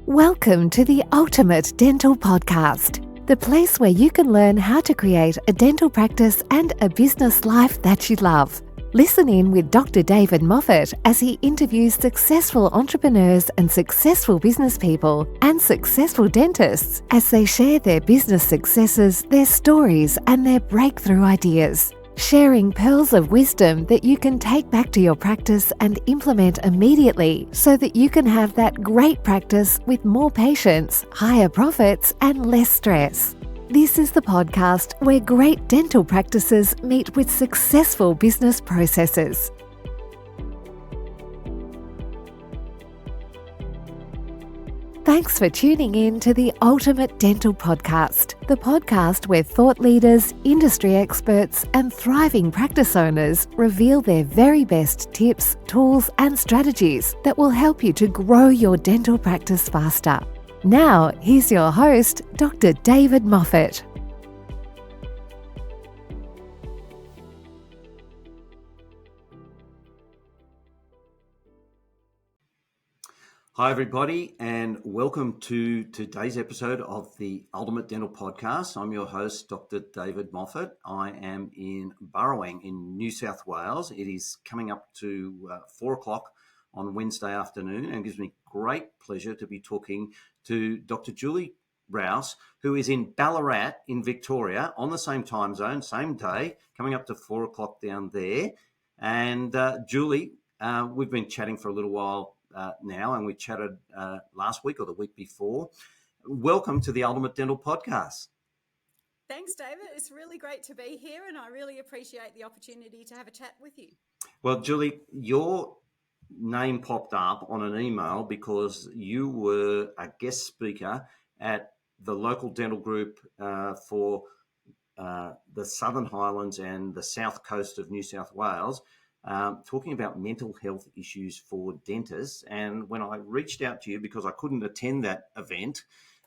Welcome to the Ultimate Dental Podcast, the place where you can learn how to create a dental practice and a business life that you love. Listen in with Dr. David Moffet as he interviews successful entrepreneurs and successful business people and successful dentists as they share their business successes, their stories, and their breakthrough ideas. Sharing pearls of wisdom that you can take back to your practice and implement immediately so that you can have that great practice with more patients, higher profits, and less stress. This is the podcast where great dental practices meet with successful business processes. Thanks for tuning in to the Ultimate Dental Podcast, the podcast where thought leaders, industry experts, and thriving practice owners reveal their very best tips, tools, and strategies that will help you to grow your dental practice faster. Now, here's your host, Dr. David Moffet. Hi everybody, and welcome to today's episode of the Ultimate Dental Podcast. I'm your host, Dr. David Moffet. I am in Burrowang in New South Wales. It is coming up to 4 o'clock on Wednesday afternoon, and it gives me great pleasure to be talking to Dr. Julie Rowse, who is in Ballarat in Victoria on the same time zone, same day, coming up to 4 o'clock down there. And Julie, we've been chatting for a little while now, and we chatted last week or the week before. Welcome to the Ultimate Dental Podcast. Thanks, David. It's really great to be here, and I really appreciate the opportunity to have a chat with you. Well, Julie, your name popped up on an email because you were a guest speaker at the local dental group for the Southern Highlands and the south coast of New South Wales, talking about mental health issues for dentists. And when I reached out to you, because I couldn't attend that event,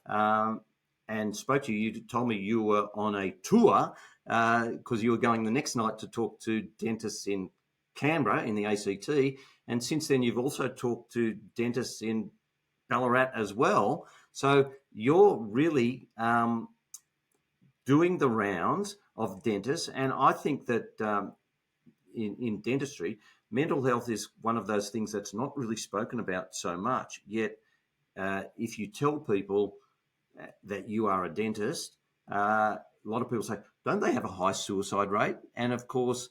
and spoke to you, you told me you were on a tour because you were going the next night to talk to dentists in Canberra in the ACT. And since then, you've also talked to dentists in Ballarat as well. So you're really doing the rounds of dentists. And I think that in dentistry, mental health is one of those things that's not really spoken about so much. Yet, if you tell people that you are a dentist, a lot of people say, don't they have a high suicide rate? And of course,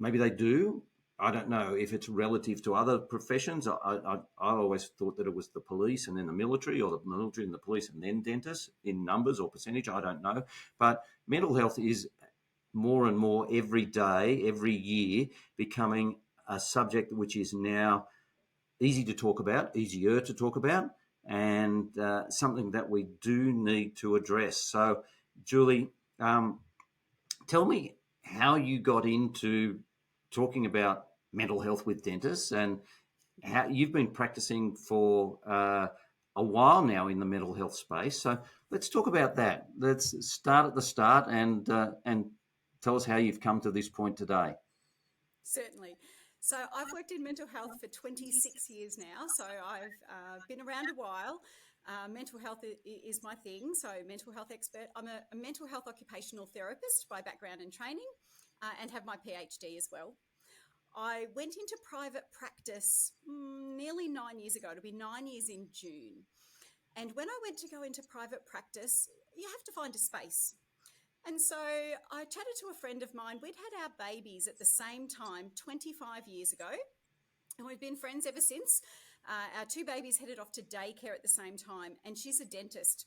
maybe they do. I don't know if it's relative to other professions. I always thought that it was the police and then the military, or the military and the police and then dentists in numbers or percentage. I don't know. But mental health is more and more every day, every year, becoming a subject which is now easier to talk about, and something that we do need to address. So, Julie, tell me how you got into talking about mental health with dentists, and how you've been practicing for a while now in the mental health space. So let's talk about that. Let's start at the start and tell us how you've come to this point today. Certainly. So I've worked in mental health for 26 years now, so I've been around a while. Mental health is my thing, so mental health expert. I'm a mental health occupational therapist by background and training, and have my PhD as well. I went into private practice nearly 9 years ago. It'll be 9 years in June. And when I went to go into private practice, you have to find a space. And so I chatted to a friend of mine. We'd had our babies at the same time 25 years ago, and we've been friends ever since. Our two babies headed off to daycare at the same time, and she's a dentist.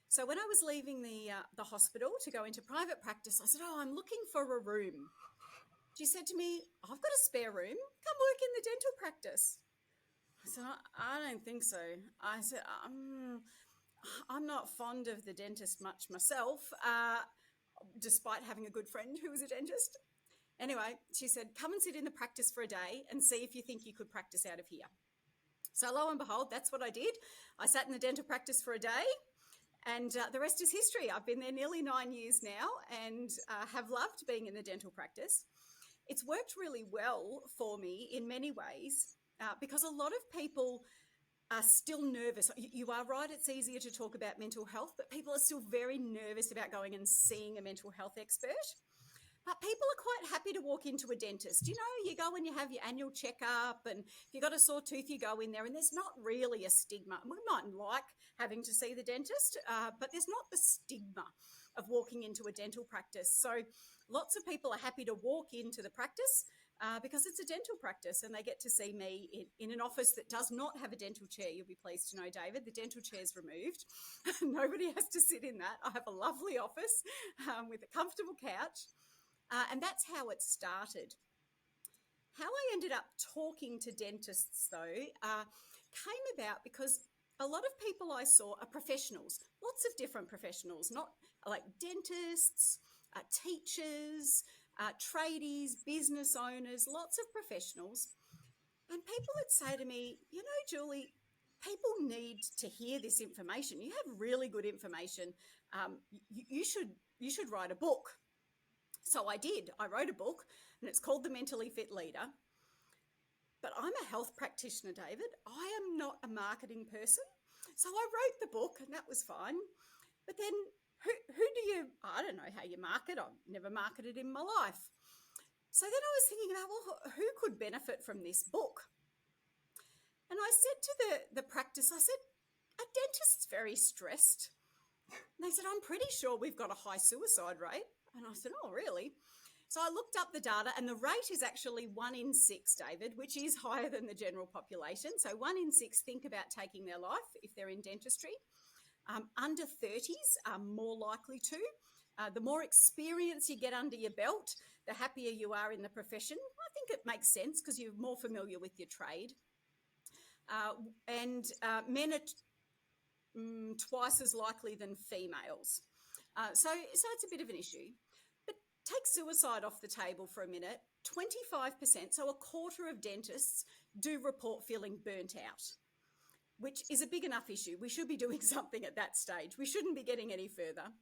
So when I was leaving the hospital to go into private practice, I said, I'm looking for a room. She said to me, I've got a spare room. Come work in the dental practice. I said, I don't think so. I said, I'm not fond of the dentist much myself, despite having a good friend who was a dentist. Anyway, she said, come and sit in the practice for a day and see if you think you could practice out of here. So lo and behold, that's what I did. I sat in the dental practice for a day, and the rest is history. I've been there nearly 9 years now, and have loved being in the dental practice. It's worked really well for me in many ways, because a lot of people are still nervous. You are right, it's easier to talk about mental health, but people are still very nervous about going and seeing a mental health expert. But people are quite happy to walk into a dentist. You know, you go and you have your annual checkup, and if you've got a sore tooth, you go in there, and there's not really a stigma. We mightn't like having to see the dentist, but there's not the stigma of walking into a dental practice. So lots of people are happy to walk into the practice because it's a dental practice, and they get to see me in an office that does not have a dental chair. You'll be pleased to know, David, the dental chair's removed. Nobody has to sit in that. I have a lovely office with a comfortable couch. And that's how it started. How I ended up talking to dentists, though, came about because a lot of people I saw are professionals, lots of different professionals, not like dentists, teachers, tradies, business owners, lots of professionals. And people would say to me, you know, Julie, people need to hear this information. You have really good information. You should write a book. So I did. I wrote a book, and it's called The Mentally Fit Leader. But I'm a health practitioner, David. I am not a marketing person. So I wrote the book, and that was fine. But then who do you, I don't know how you market. I've never marketed in my life. So then I was thinking about, well, who could benefit from this book? And I said to the practice, I said, are dentists very stressed? And they said, I'm pretty sure we've got a high suicide rate. And I said, oh, really? So I looked up the data, and the rate is actually 1 in 6, David, which is higher than the general population. So 1 in 6 think about taking their life if they're in dentistry. Under 30s are more likely to. The more experience you get under your belt, the happier you are in the profession. I think it makes sense because you're more familiar with your trade. And men are twice as likely than females. So it's a bit of an issue. But take suicide off the table for a minute. 25%, so a quarter of dentists do report feeling burnt out, which is a big enough issue. We should be doing something at that stage. We shouldn't be getting any further.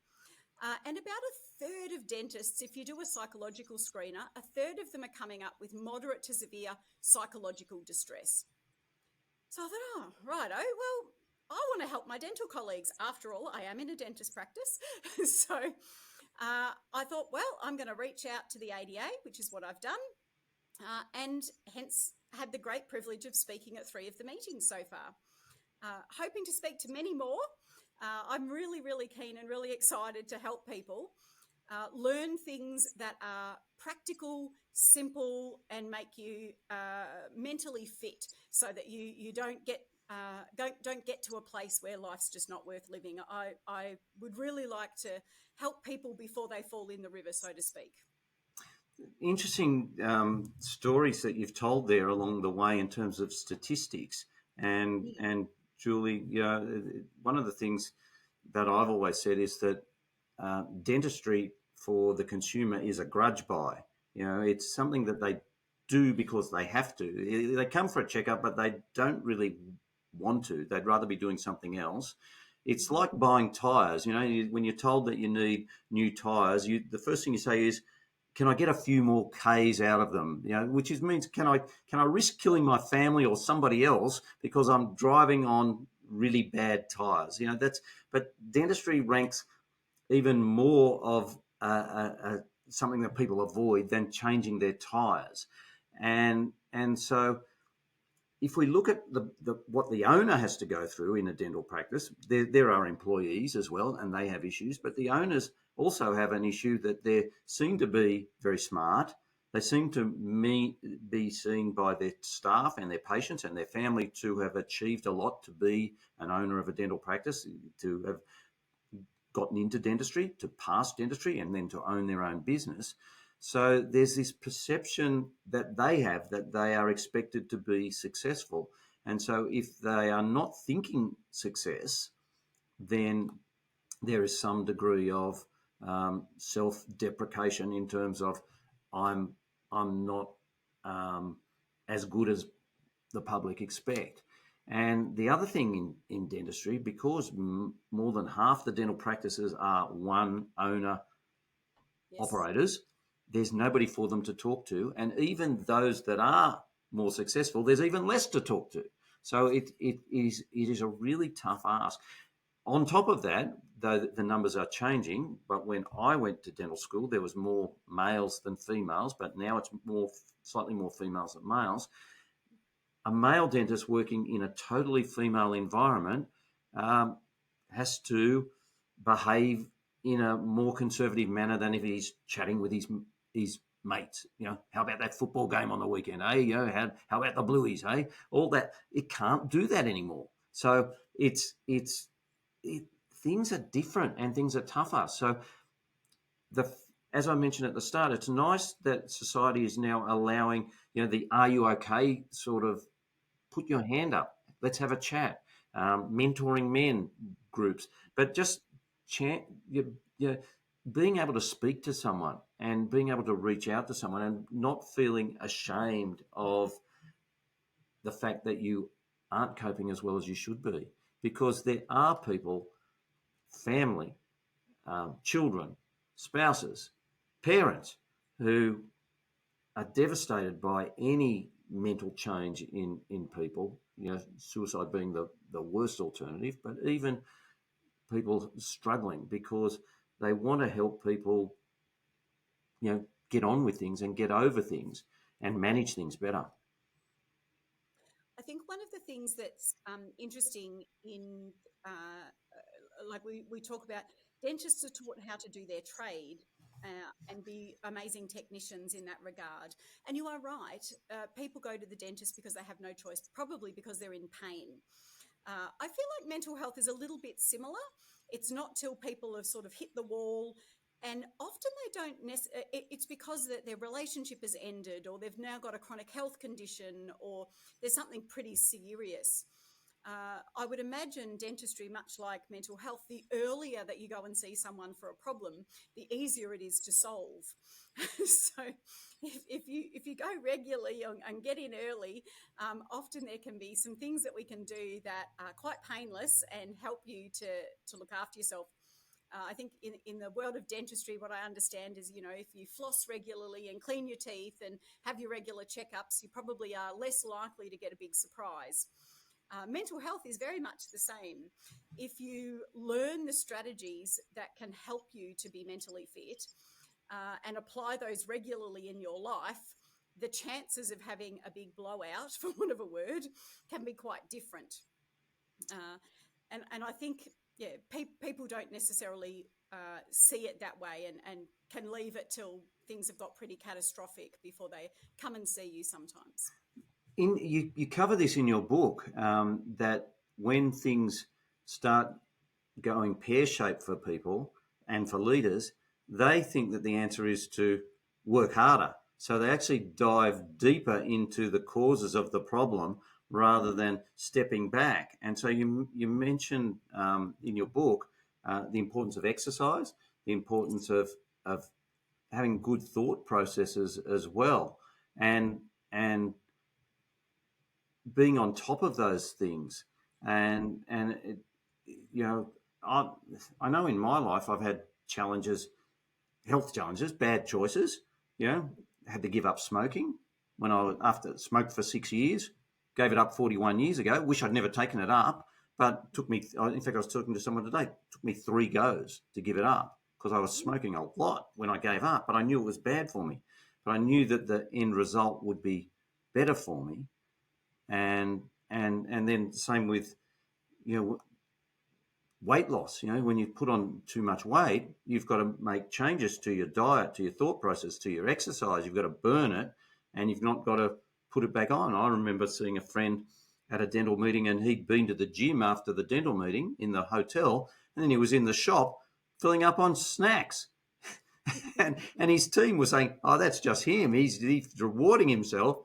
And about a third of dentists, if you do a psychological screener, a third of them are coming up with moderate to severe psychological distress. So I thought, oh, righto, well, I want to help my dental colleagues. After all, I am in a dentist practice. So I thought, well, I'm going to reach out to the ADA, which is what I've done, and hence had the great privilege of speaking at 3 of the meetings so far. Hoping to speak to many more. I'm really, really keen and really excited to help people learn things that are practical, simple, and make you mentally fit, so that you don't get to a place where life's just not worth living. I would really like to help people before they fall in the river, so to speak. Interesting stories that you've told there along the way in terms of statistics. And Julie, one of the things that I've always said is that dentistry for the consumer is a grudge buy. It's something that they do because they have to. They come for a checkup, but they don't really want to. They'd rather be doing something else. It's like buying tyres. When you're told that you need new tyres, the first thing you say is, can I get a few more Ks out of them? Which means can I risk killing my family or somebody else because I'm driving on really bad tyres? But dentistry ranks even more of something that people avoid than changing their tyres, and so if we look at what the owner has to go through in a dental practice, there are employees as well, and they have issues, but the owners also have an issue that they seem to be very smart. They seem to be seen by their staff and their patients and their family to have achieved a lot to be an owner of a dental practice, to have gotten into dentistry, to pass dentistry, and then to own their own business. So there's this perception that they have that they are expected to be successful. And so if they are not thinking success, then there is some degree of self-deprecation in terms of I'm not as good as the public expect. And the other thing in dentistry, because more than half the dental practices are one owner operators, there's nobody for them to talk to. And even those that are more successful, there's even less to talk to. So it is a really tough ask. On top of that, though the numbers are changing, but when I went to dental school, there was more males than females, but now it's slightly more females than males. A male dentist working in a totally female environment has to behave in a more conservative manner than if he's chatting with his mates. How about that football game on the weekend? Hey, how about the Blueies? Hey, all that. It can't do that anymore. So things are different and things are tougher. So as I mentioned at the start, it's nice that society is now allowing the "Are you okay?" sort of put your hand up. Let's have a chat. Mentoring men groups, but just being able to speak to someone and being able to reach out to someone and not feeling ashamed of the fact that you aren't coping as well as you should be, because there are people, family, children, spouses, parents who are devastated by any mental change in people, suicide being the worst alternative, but even people struggling because they want to help people, get on with things and get over things and manage things better. I think one of the things that's interesting in, like we talk about, dentists are taught how to do their trade and be amazing technicians in that regard. And you are right. People go to the dentist because they have no choice, probably because they're in pain. I feel like mental health is a little bit similar. It's not till people have sort of hit the wall, and often they don't it's because their relationship has ended, or they've now got a chronic health condition, or there's something pretty serious. I would imagine dentistry, much like mental health, the earlier that you go and see someone for a problem, the easier it is to solve. So if you go regularly and get in early, often there can be some things that we can do that are quite painless and help you to look after yourself. I think in the world of dentistry, what I understand is, if you floss regularly and clean your teeth and have your regular checkups, you probably are less likely to get a big surprise. Mental health is very much the same. If you learn the strategies that can help you to be mentally fit and apply those regularly in your life, the chances of having a big blowout, for want of a word, can be quite different. And I think, people don't necessarily see it that way and can leave it till things have got pretty catastrophic before they come and see you sometimes. You cover this in your book, that when things start going pear-shaped for people and for leaders, they think that the answer is to work harder. So they actually dive deeper into the causes of the problem rather than stepping back. And so you mentioned in your book the importance of exercise, the importance of having good thought processes as well, and being on top of those things. And it, I know in my life I've had challenges, health challenges, bad choices. Had to give up smoking when after smoked for 6 years, gave it up 41 years ago. Wish I'd never taken it up, but took me. In fact, I was talking to someone today. Took me 3 goes to give it up because I was smoking a lot when I gave up, but I knew it was bad for me. But I knew that the end result would be better for me. And then same with weight loss. When you put on too much weight, you've got to make changes to your diet, to your thought process, to your exercise. You've got to burn it, and you've not got to put it back on. I remember seeing a friend at a dental meeting, and he'd been to the gym after the dental meeting in the hotel, and then he was in the shop filling up on snacks. and his team was saying, "Oh, that's just him. He's rewarding himself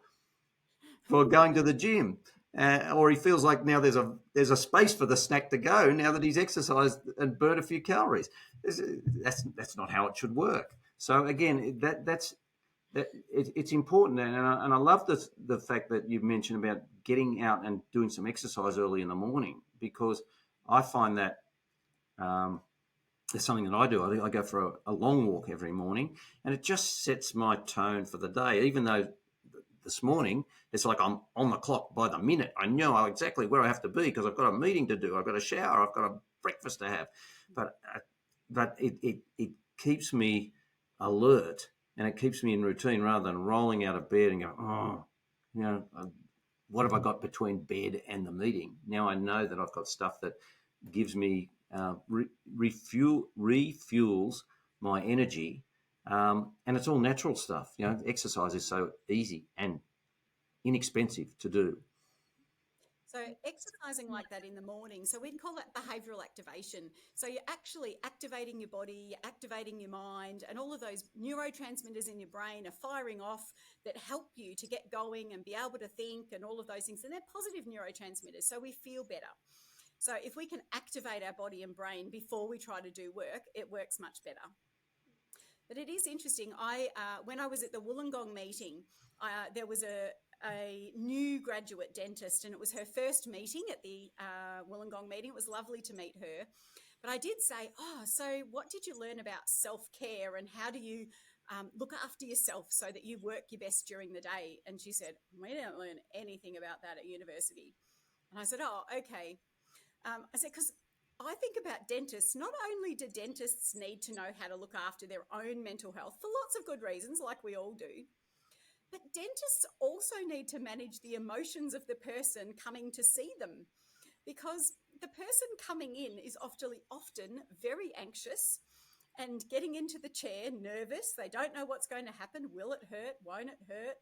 for going to the gym." Or he feels like now there's a space for the snack to go now that he's exercised and burnt a few calories. That's not how it should work. So again, it's important, and I love the fact that you've mentioned about getting out and doing some exercise early in the morning, because I find that it's something that I do. I go for a long walk every morning, and it just sets my tone for the day, even though this morning, it's like I'm on the clock by the minute. I know exactly where I have to be because I've got a meeting to do. I've got a shower. I've got a breakfast to have. But it keeps me alert, and it keeps me in routine rather than rolling out of bed and go, what have I got between bed and the meeting? Now I know that I've got stuff that gives me refuels my energy, and it's all natural stuff. Exercise is so easy and inexpensive to do. So exercising like that in the morning, so we call that behavioural activation. So you're actually activating your body, you're activating your mind, and all of those neurotransmitters in your brain are firing off that help you to get going and be able to think and all of those things. And they're positive neurotransmitters, so we feel better. So if we can activate our body and brain before we try to do work, it works much better. But it is interesting. When I was at the Wollongong meeting, there was a new graduate dentist, and it was her first meeting at the Wollongong meeting. It was lovely to meet her. But I did say, so what did you learn about self-care, and how do you look after yourself so that you work your best during the day? And she said, we didn't learn anything about that at university. And I said, okay. I said, because I think about dentists, not only do dentists need to know how to look after their own mental health for lots of good reasons, like we all do, but dentists also need to manage the emotions of the person coming to see them, because the person coming in is often very anxious and getting into the chair nervous. They don't know what's going to happen. Will it hurt? Won't it hurt?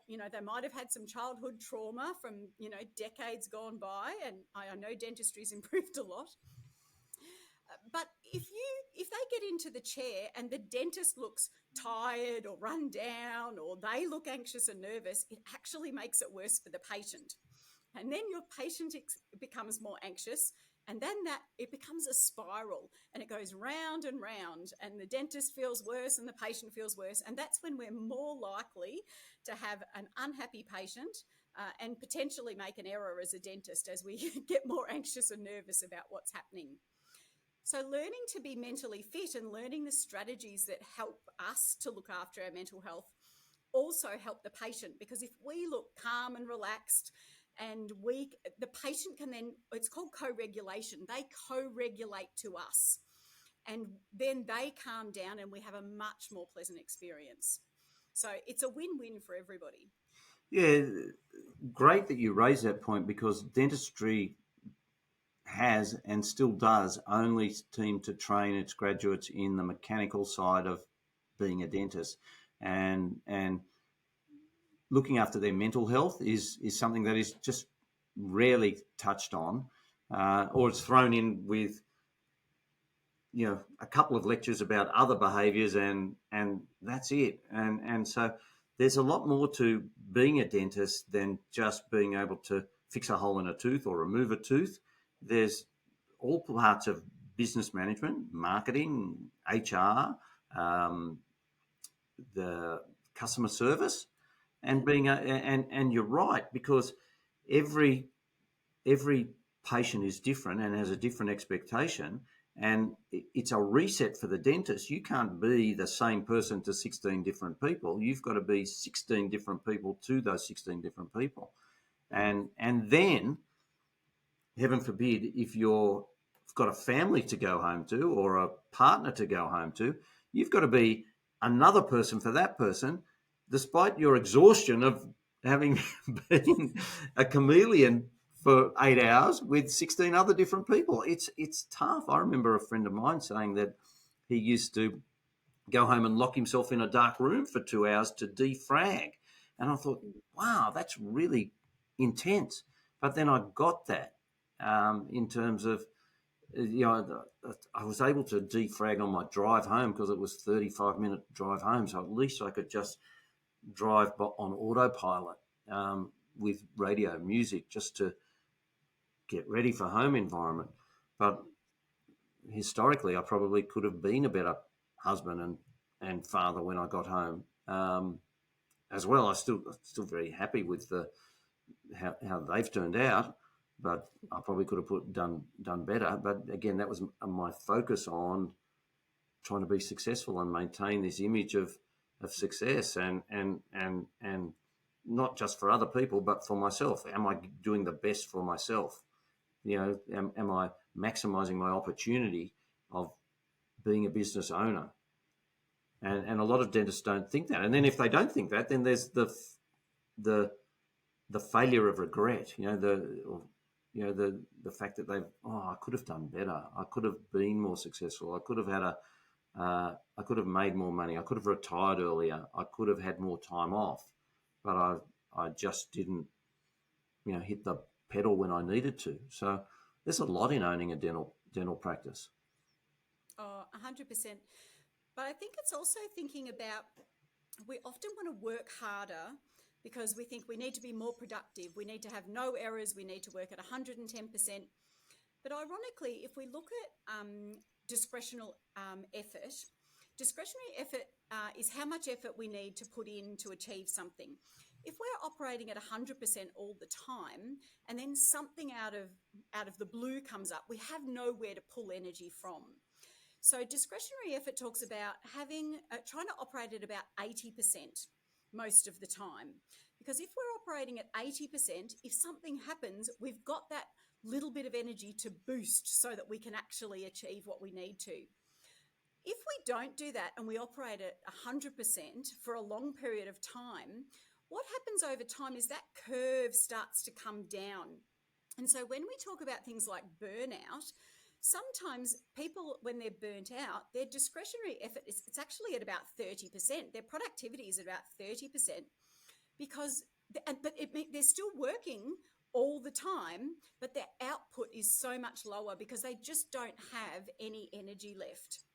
They might have had some childhood trauma from, decades gone by. And I know dentistry's improved a lot. But if they get into the chair and the dentist looks tired or run down, or they look anxious and nervous, it actually makes it worse for the patient. And then your patient becomes more anxious, and then it becomes a spiral, and it goes round and round, and the dentist feels worse and the patient feels worse. And that's when we're more likely to have an unhappy patient and potentially make an error as a dentist as we get more anxious and nervous about what's happening. So learning to be mentally fit and learning the strategies that help us to look after our mental health also help the patient, because if we look calm and relaxed, and the patient can then, it's called co-regulation. They co-regulate to us, and then they calm down and we have a much more pleasant experience. So it's a win-win for everybody. Yeah, great that you raise that point, because dentistry has and still does only seem to train its graduates in the mechanical side of being a dentist, and looking after their mental health is something that is just rarely touched on, or it's thrown in with a couple of lectures about other behaviours, and that's it. And so there's a lot more to being a dentist than just being able to fix a hole in a tooth or remove a tooth. There's all parts of business management, marketing, HR, the customer service, and being and you're right, because every patient is different and has a different expectation, and it's a reset for the dentist. You can't be the same person to 16 different people. You've got to be 16 different people to those 16 different people, and then, heaven forbid, if you've got a family to go home to or a partner to go home to, you've got to be another person for that person, despite your exhaustion of having been a chameleon for 8 hours with 16 other different people. It's tough. I remember a friend of mine saying that he used to go home and lock himself in a dark room for 2 hours to defrag. And I thought, wow, that's really intense. But then I got that in terms of, I was able to defrag on my drive home because it was 35-minute drive home. So at least I could just drive on autopilot with radio music just to get ready for home environment. But historically, I probably could have been a better husband and father when I got home. As well, I'm still very happy with how they've turned out, but I probably could have done better. But again, that was my focus on trying to be successful and maintain this image of success, and not just for other people, but for myself. Am I doing the best for myself? Am I maximizing my opportunity of being a business owner? And a lot of dentists don't think that. And then if they don't think that, then there's the failure of regret. The fact that I could have done better. I could have been more successful. I could have I could have made more money. I could have retired earlier. I could have had more time off, but I just didn't, hit the pedal when I needed to. So there's a lot in owning a dental practice. Oh, 100%. But I think it's also thinking about, we often want to work harder because we think we need to be more productive. We need to have no errors. We need to work at 110%. But ironically, if we look at discretionary effort is how much effort we need to put in to achieve something. If we're operating at 100% all the time, and then something out of the blue comes up, we have nowhere to pull energy from. So discretionary effort talks about trying to operate at about 80% most of the time. Because if we're operating at 80%, if something happens, we've got that little bit of energy to boost so that we can actually achieve what we need to. If we don't do that and we operate at 100% for a long period of time, what happens over time is that curve starts to come down. And so when we talk about things like burnout, sometimes people, when they're burnt out, their discretionary effort it's actually at about 30%. Their productivity is at about 30% but they're still working all the time, but their output is so much lower because they just don't have any energy left.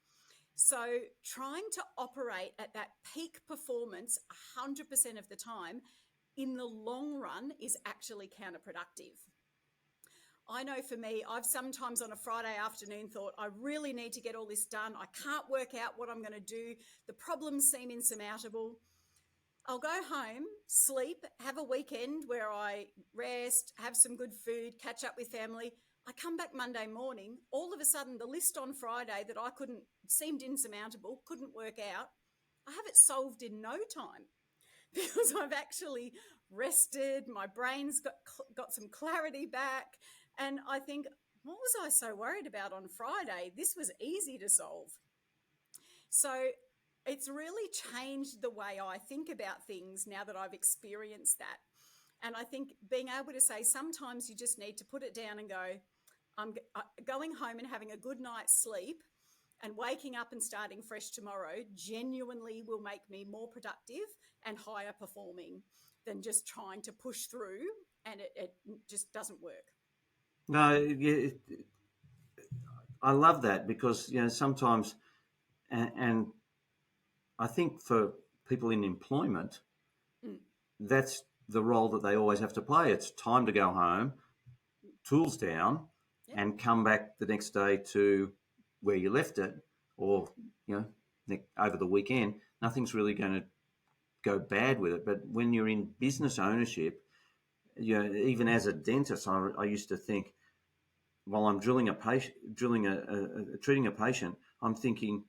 So trying to operate at that peak performance 100% of the time in the long run is actually counterproductive. I know for me, I've sometimes on a Friday afternoon thought, I really need to get all this done. I can't work out what I'm going to do. The problems seem insurmountable. I'll go home, sleep, have a weekend where I rest, have some good food, catch up with family. I come back Monday morning, all of a sudden the list on Friday that seemed insurmountable, couldn't work out, I have it solved in no time because I've actually rested, my brain's got some clarity back, and I think, what was I so worried about on Friday? This was easy to solve. So it's really changed the way I think about things now that I've experienced that. And I think being able to say sometimes you just need to put it down and go, I'm going home and having a good night's sleep and waking up and starting fresh tomorrow genuinely will make me more productive and higher performing than just trying to push through, and it just doesn't work. No, I love that because, sometimes, and I think for people in employment, that's the role that they always have to play. It's time to go home, tools down, and come back the next day to where you left it, or over the weekend. Nothing's really going to go bad with it. But when you're in business ownership, even as a dentist, I used to think, while I'm treating a patient, I'm thinking,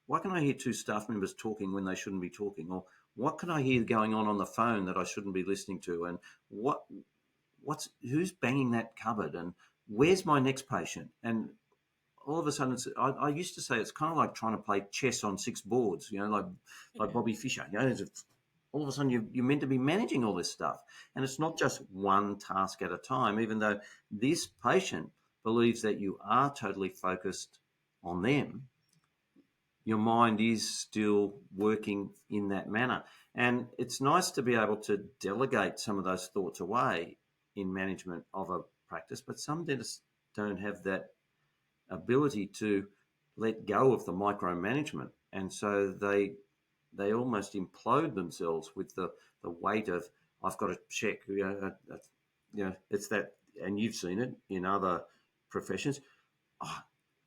why can I hear two staff members talking when they shouldn't be talking? Or what can I hear going on the phone that I shouldn't be listening to? And who's banging that cupboard? And where's my next patient? And all of a sudden, I used to say it's kind of like trying to play chess on six boards, like Bobby Fischer. All of a sudden you're meant to be managing all this stuff. And it's not just one task at a time, even though this patient believes that you are totally focused on them, your mind is still working in that manner. And it's nice to be able to delegate some of those thoughts away in management of a practice, but some dentists don't have that ability to let go of the micromanagement. And so they almost implode themselves with the weight of, I've got to check, it's that, and you've seen it in other professions.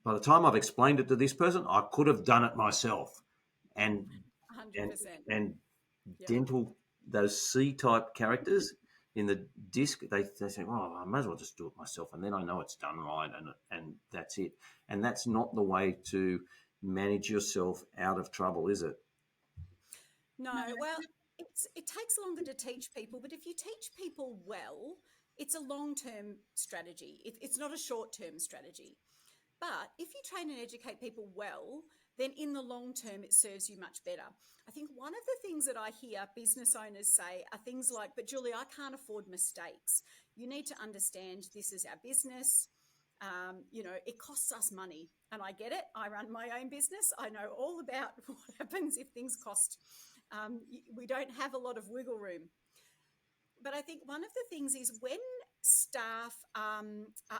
By the time I've explained it to this person, I could have done it myself. And 100%. And dental, those C-type characters in the disc, they say, well, I might as well just do it myself, and then I know it's done right, and that's it. And that's not the way to manage yourself out of trouble, is it? No, well, it takes longer to teach people, but if you teach people well, it's a long-term strategy. It's not a short-term strategy. But if you train and educate people well, then in the long term, it serves you much better. I think one of the things that I hear business owners say are things like, but Julie, I can't afford mistakes. You need to understand this is our business. It costs us money. And I get it. I run my own business. I know all about what happens if things cost. We don't have a lot of wiggle room. But I think one of the things is when staff are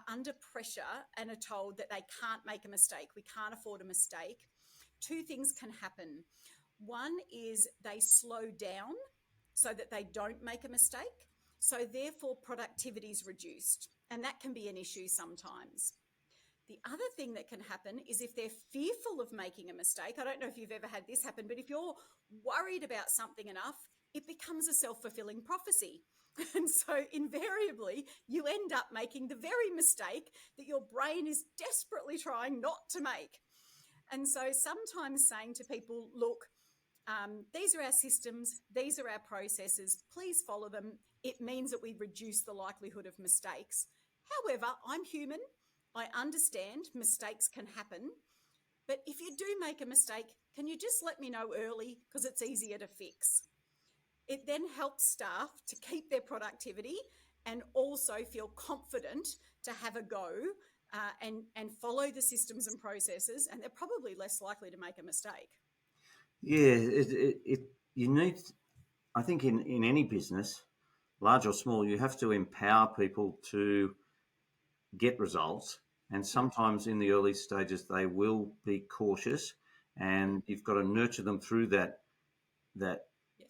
under pressure and are told that they can't make a mistake, we can't afford a mistake, two things can happen. One is they slow down so that they don't make a mistake. So therefore productivity is reduced. And that can be an issue sometimes. The other thing that can happen is if they're fearful of making a mistake, I don't know if you've ever had this happen, but if you're worried about something enough, it becomes a self-fulfilling prophecy. And so invariably, you end up making the very mistake that your brain is desperately trying not to make. And so sometimes saying to people, look, these are our systems, these are our processes, please follow them. It means that we reduce the likelihood of mistakes. However, I'm human. I understand mistakes can happen. But if you do make a mistake, can you just let me know early because it's easier to fix? It then helps staff to keep their productivity and also feel confident to have a go and follow the systems and processes, and they're probably less likely to make a mistake. Yeah, you need, I think in any business, large or small, you have to empower people to get results. And sometimes in the early stages, they will be cautious, and you've got to nurture them through that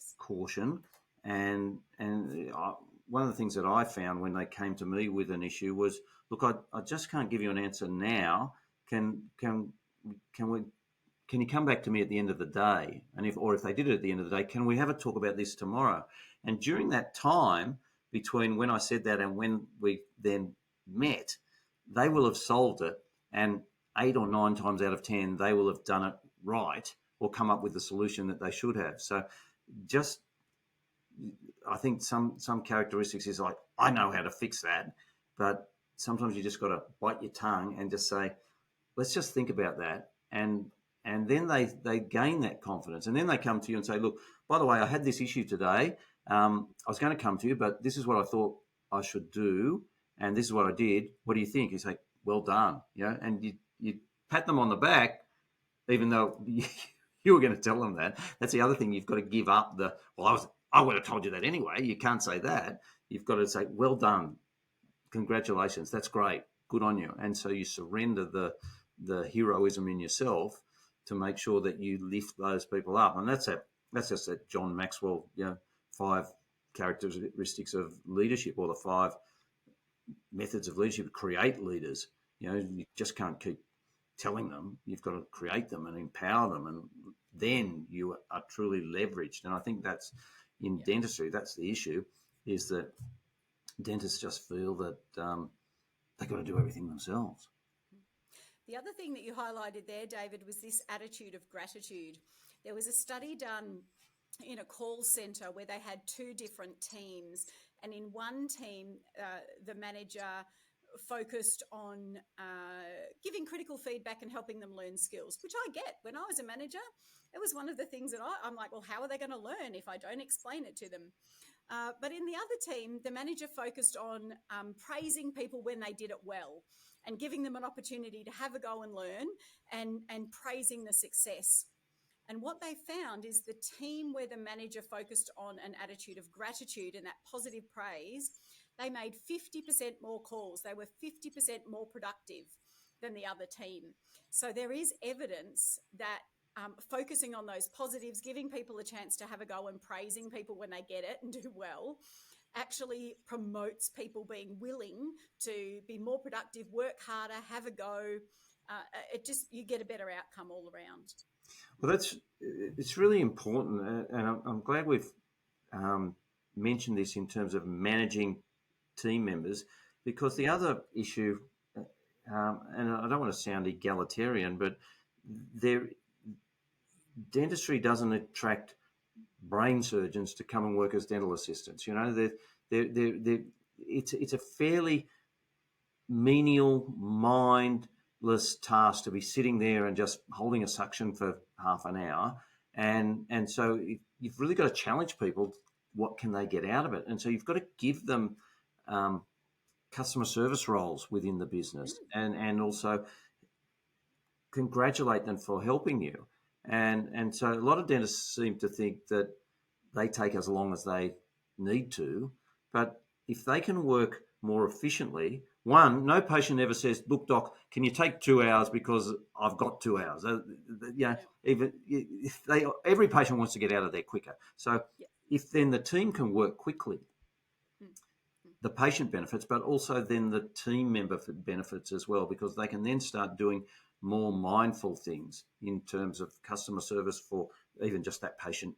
Yes. caution. And one of the things that I found when they came to me with an issue was, look, I just can't give you an answer now. Can you come back to me at the end of the day? And if they did it at the end of the day, can we have a talk about this tomorrow? And during that time between when I said that and when we then met, they will have solved it, and 8 or 9 times out of 10, they will have done it right or come up with the solution that they should have. So I think some characteristics is like, I know how to fix that, but sometimes you just got to bite your tongue and just say, let's just think about that. And then they gain that confidence. And then they come to you and say, look, by the way, I had this issue today. I was going to come to you, but this is what I thought I should do. And this is what I did. What do you think? You say, well done. And you pat them on the back, even though you were going to tell them that. That's the other thing. You've got to give up I would have told you that anyway. You can't say that. You've got to say, well done. Congratulations. That's great. Good on you. And so you surrender the heroism in yourself to make sure that you lift those people up. And that's just that John Maxwell, 5 characteristics of leadership, or the 5 methods of leadership to create leaders. You just can't keep telling them. You've got to create them and empower them, and then you are truly leveraged. And I think that's in dentistry, that's the issue, is that dentists just feel that they've got to do everything themselves. The other thing that you highlighted there, David, was this attitude of gratitude. There was a study done in a call centre where they had 2 different teams, and in one team, the manager focused on giving critical feedback and helping them learn skills, which I get. When I was a manager, it was one of the things that I'm like, well, how are they going to learn if I don't explain it to them? But in the other team, the manager focused on praising people when they did it well and giving them an opportunity to have a go and learn, and praising the success. And what they found is the team where the manager focused on an attitude of gratitude and that positive praise, they made 50% more calls. They were 50% more productive than the other team. So there is evidence that focusing on those positives, giving people a chance to have a go and praising people when they get it and do well, actually promotes people being willing to be more productive, work harder, have a go. You get a better outcome all around. Well, it's really important, and I'm glad we've mentioned this in terms of managing team members, because the other issue, and I don't want to sound egalitarian, but dentistry doesn't attract brain surgeons to come and work as dental assistants. You know, it's a fairly menial, mindless task to be sitting there and just holding a suction for half an hour. And so you've really got to challenge people. What can they get out of it? And so you've got to give them customer service roles within the business, and also congratulate them for helping you. And so a lot of dentists seem to think that they take as long as they need to, but if they can work more efficiently, one, no patient ever says, "Look, doc, can you take 2 hours because I've got 2 hours?" Even if every patient wants to get out of there quicker. So if then the team can work quickly, the patient benefits, but also then the team member benefits as well, because they can then start doing more mindful things in terms of customer service for even just that patient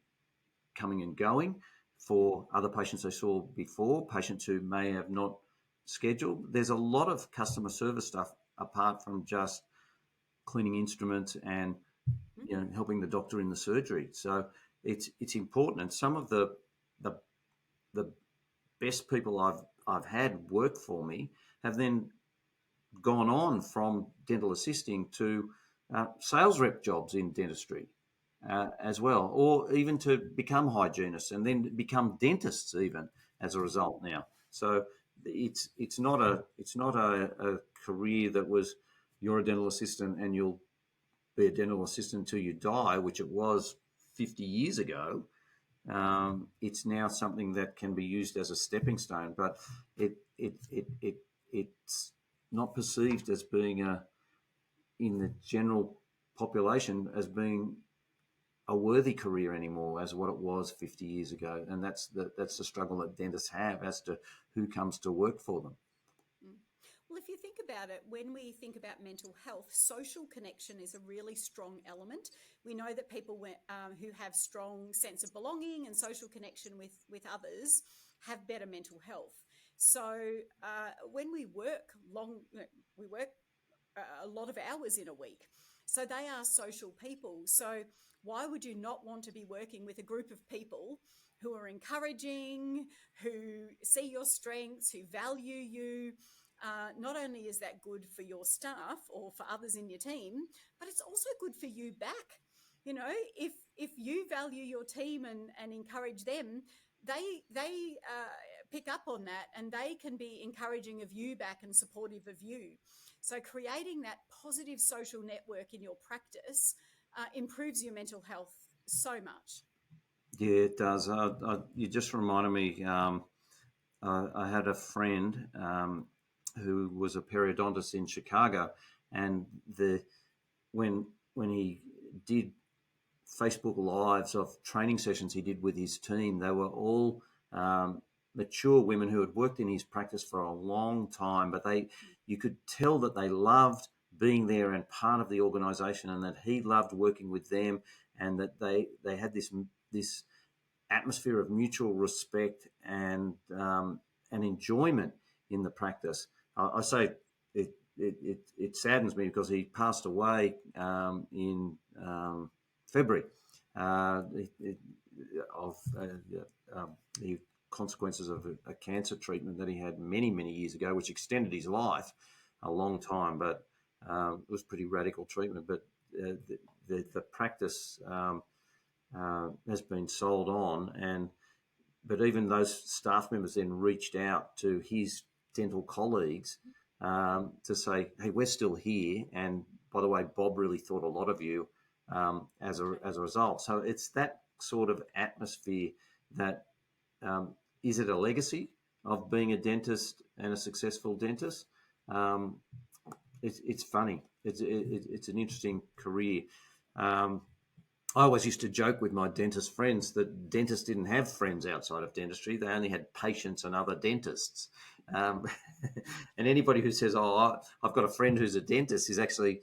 coming and going, for other patients they saw before, patients who may have not scheduled. There's a lot of customer service stuff apart from just cleaning instruments and helping the doctor in the surgery. So it's important. And some of the best people I've had work for me have then gone on from dental assisting to sales rep jobs in dentistry as well, or even to become hygienists and then become dentists even as a result now. So it's not a career that was, you're a dental assistant and you'll be a dental assistant until you die, which it was 50 years ago. It's now something that can be used as a stepping stone, but it's not perceived as being in the general population as being a worthy career anymore as what it was 50 years ago. And that's the struggle that dentists have as to who comes to work for them. Well, if you think about it, when we think about mental health, social connection is a really strong element. We know that people who have strong sense of belonging and social connection with others have better mental health. So when we work a lot of hours in a week. So they are social people. So why would you not want to be working with a group of people who are encouraging, who see your strengths, who value you? Not only is that good for your staff or for others in your team, but it's also good for you back. You know, if you value your team and encourage them, they pick up on that, and they can be encouraging of you back and supportive of you. So creating that positive social network in your practice improves your mental health so much. Yeah, it does. You just reminded me, I had a friend who was a periodontist in Chicago, and when he did Facebook Lives of training sessions he did with his team, they were all mature women who had worked in his practice for a long time, but you could tell that they loved being there and part of the organization, and that he loved working with them, and that they had this atmosphere of mutual respect and enjoyment in the practice. I say it saddens me because he passed away in February of the consequences of a cancer treatment that he had many, many years ago, which extended his life a long time, but it was pretty radical treatment. But the practice has been sold on, but even those staff members then reached out to his dental colleagues to say, "Hey, we're still here, and by the way, Bob really thought a lot of you as a result." So it's that sort of atmosphere that is it a legacy of being a dentist and a successful dentist? It's funny. It's an interesting career. I always used to joke with my dentist friends that dentists didn't have friends outside of dentistry. They only had patients and other dentists. And anybody who says, "Oh, I've got a friend who's a dentist," is actually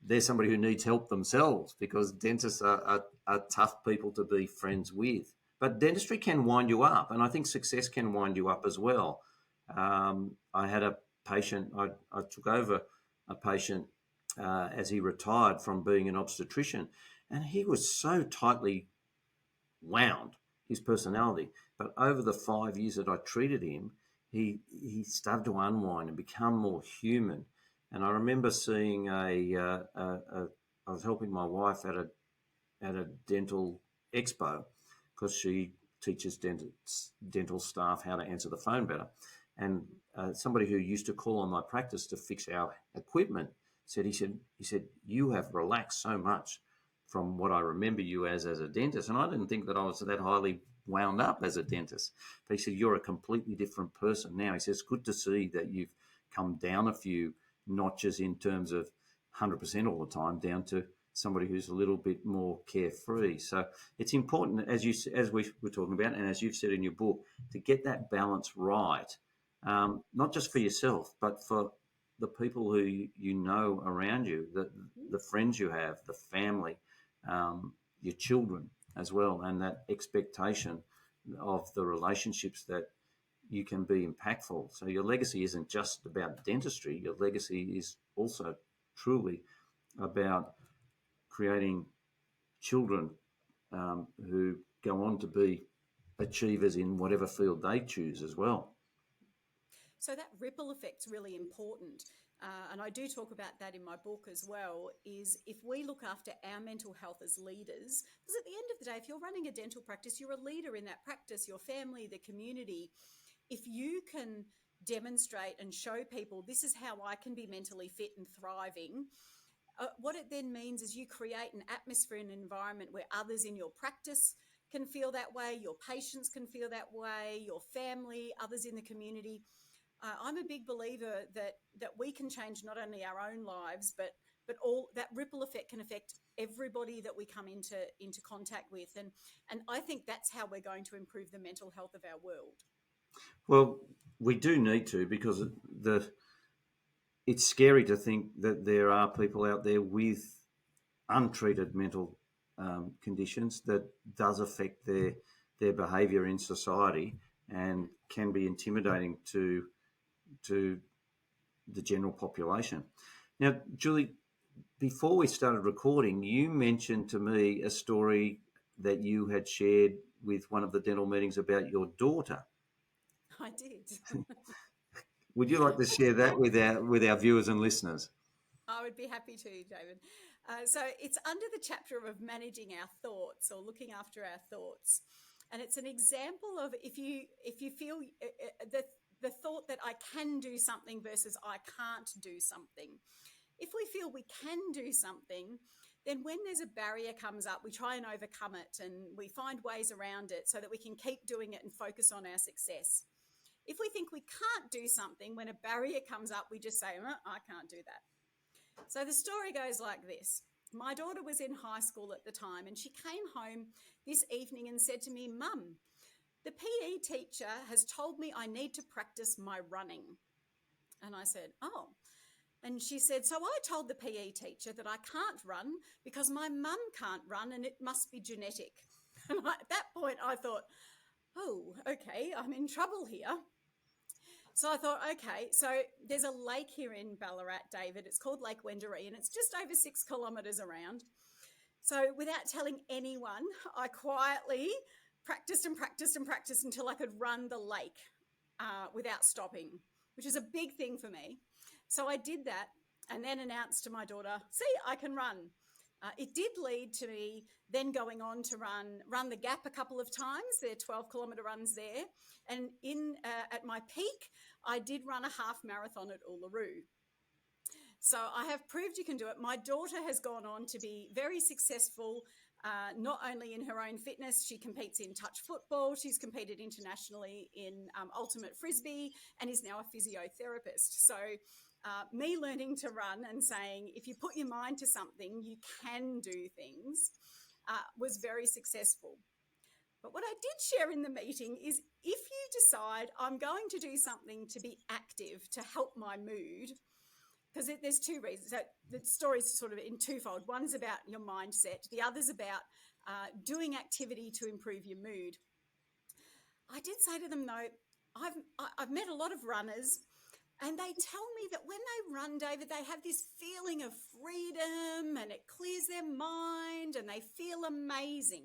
they're somebody who needs help themselves, because dentists are tough people to be friends with. But dentistry can wind you up, and I think success can wind you up as well. I had a patient, I took over a patient as he retired from being an obstetrician, And he was so tightly wound, his personality. But over the 5 years that I treated him, he started to unwind and become more human. And I remember seeing I was helping my wife at a dental expo because she teaches dental staff how to answer the phone better. And somebody who used to call on my practice to fix our equipment said, you have relaxed so much from what I remember you as a dentist. And I didn't think that I was that highly wound up as a dentist. But he said, you're a completely different person now. He says, good to see that you've come down a few notches in terms of 100% all the time, down to somebody who's a little bit more carefree. So it's important, as we were talking about, and as you've said in your book, to get that balance right, not just for yourself, but for the people who you know around you, the friends you have, the family, your children as well, and that expectation of the relationships that you can be impactful. So your legacy isn't just about dentistry. Your legacy is also truly about creating children who go on to be achievers in whatever field they choose as well. So that ripple effect's really important. And I do talk about that in my book as well, is if we look after our mental health as leaders, because at the end of the day, if you're running a dental practice, you're a leader in that practice, your family, the community. If you can demonstrate and show people this is how I can be mentally fit and thriving, what it then means is you create an atmosphere and an environment where others in your practice can feel that way, your patients can feel that way, your family, others in the community. I'm a big believer that we can change not only our own lives, but all that ripple effect can affect everybody that we come into contact with. And I think that's how we're going to improve the mental health of our world. Well, we do need to, because it's scary to think that there are people out there with untreated mental conditions that does affect their behaviour in society and can be intimidating to the general population. Now, Julie, before we started recording, you mentioned to me a story that you had shared with one of the dental meetings about your daughter. I did. Would you like to share that with our viewers and listeners? I would be happy to, David. So it's under the chapter of managing our thoughts or looking after our thoughts. And it's an example of if you feel the thought that I can do something versus I can't do something. If we feel we can do something, then when there's a barrier comes up, we try and overcome it and we find ways around it so that we can keep doing it and focus on our success. If we think we can't do something, when a barrier comes up, we just say, I can't do that. So the story goes like this. My daughter was in high school at the time and she came home this evening and said to me, Mum, the PE teacher has told me I need to practice my running. And I said, oh. And she said, so I told the PE teacher that I can't run because my mum can't run and it must be genetic. And at that point I thought, oh, okay, I'm in trouble here. So I thought, okay, so there's a lake here in Ballarat, David. It's called Lake Wendouree and it's just over 6 kilometres around. So without telling anyone, I quietly practiced until I could run the lake without stopping, which is a big thing for me. So I did that and then announced to my daughter, see, I can run. It did lead to me then going on to run the gap a couple of times. There are 12-kilometre runs there. And at my peak, I did run a half marathon at Uluru. So I have proved you can do it. My daughter has gone on to be very successful, not only in her own fitness. She competes in touch football. She's competed internationally in ultimate frisbee and is now a physiotherapist. So me learning to run and saying, if you put your mind to something, you can do things, was very successful. But what I did share in the meeting is if you decide I'm going to do something to be active, to help my mood, because there's two reasons. So the story's sort of in twofold. One is about your mindset. The other's about doing activity to improve your mood. I did say to them, though, I've met a lot of runners and they tell me that when they run, David, they have this feeling of freedom and it clears their mind toned and they feel amazing.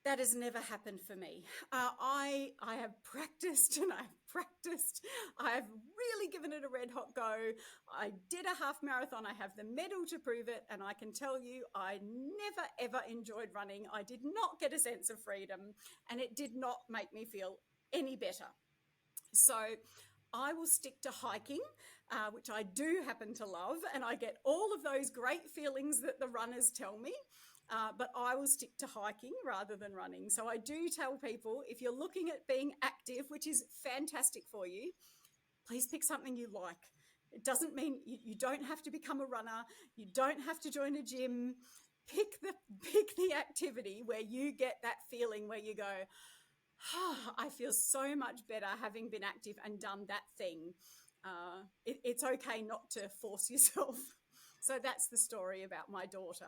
That has never happened for me. I have practiced and I've practiced. I've really given it a red hot go. I did a half marathon. I have the medal to prove it. And I can tell you, I never, ever enjoyed running. I did not get a sense of freedom and it did not make me feel any better. So I will stick to hiking, which I do happen to love. And I get all of those great feelings that the runners tell me. But I will stick to hiking rather than running. So I do tell people, if you're looking at being active, which is fantastic for you, please pick something you like. It doesn't mean you don't have to become a runner. You don't have to join a gym. Pick the activity where you get that feeling where you go, oh, I feel so much better having been active and done that thing. It's okay not to force yourself. So that's the story about my daughter.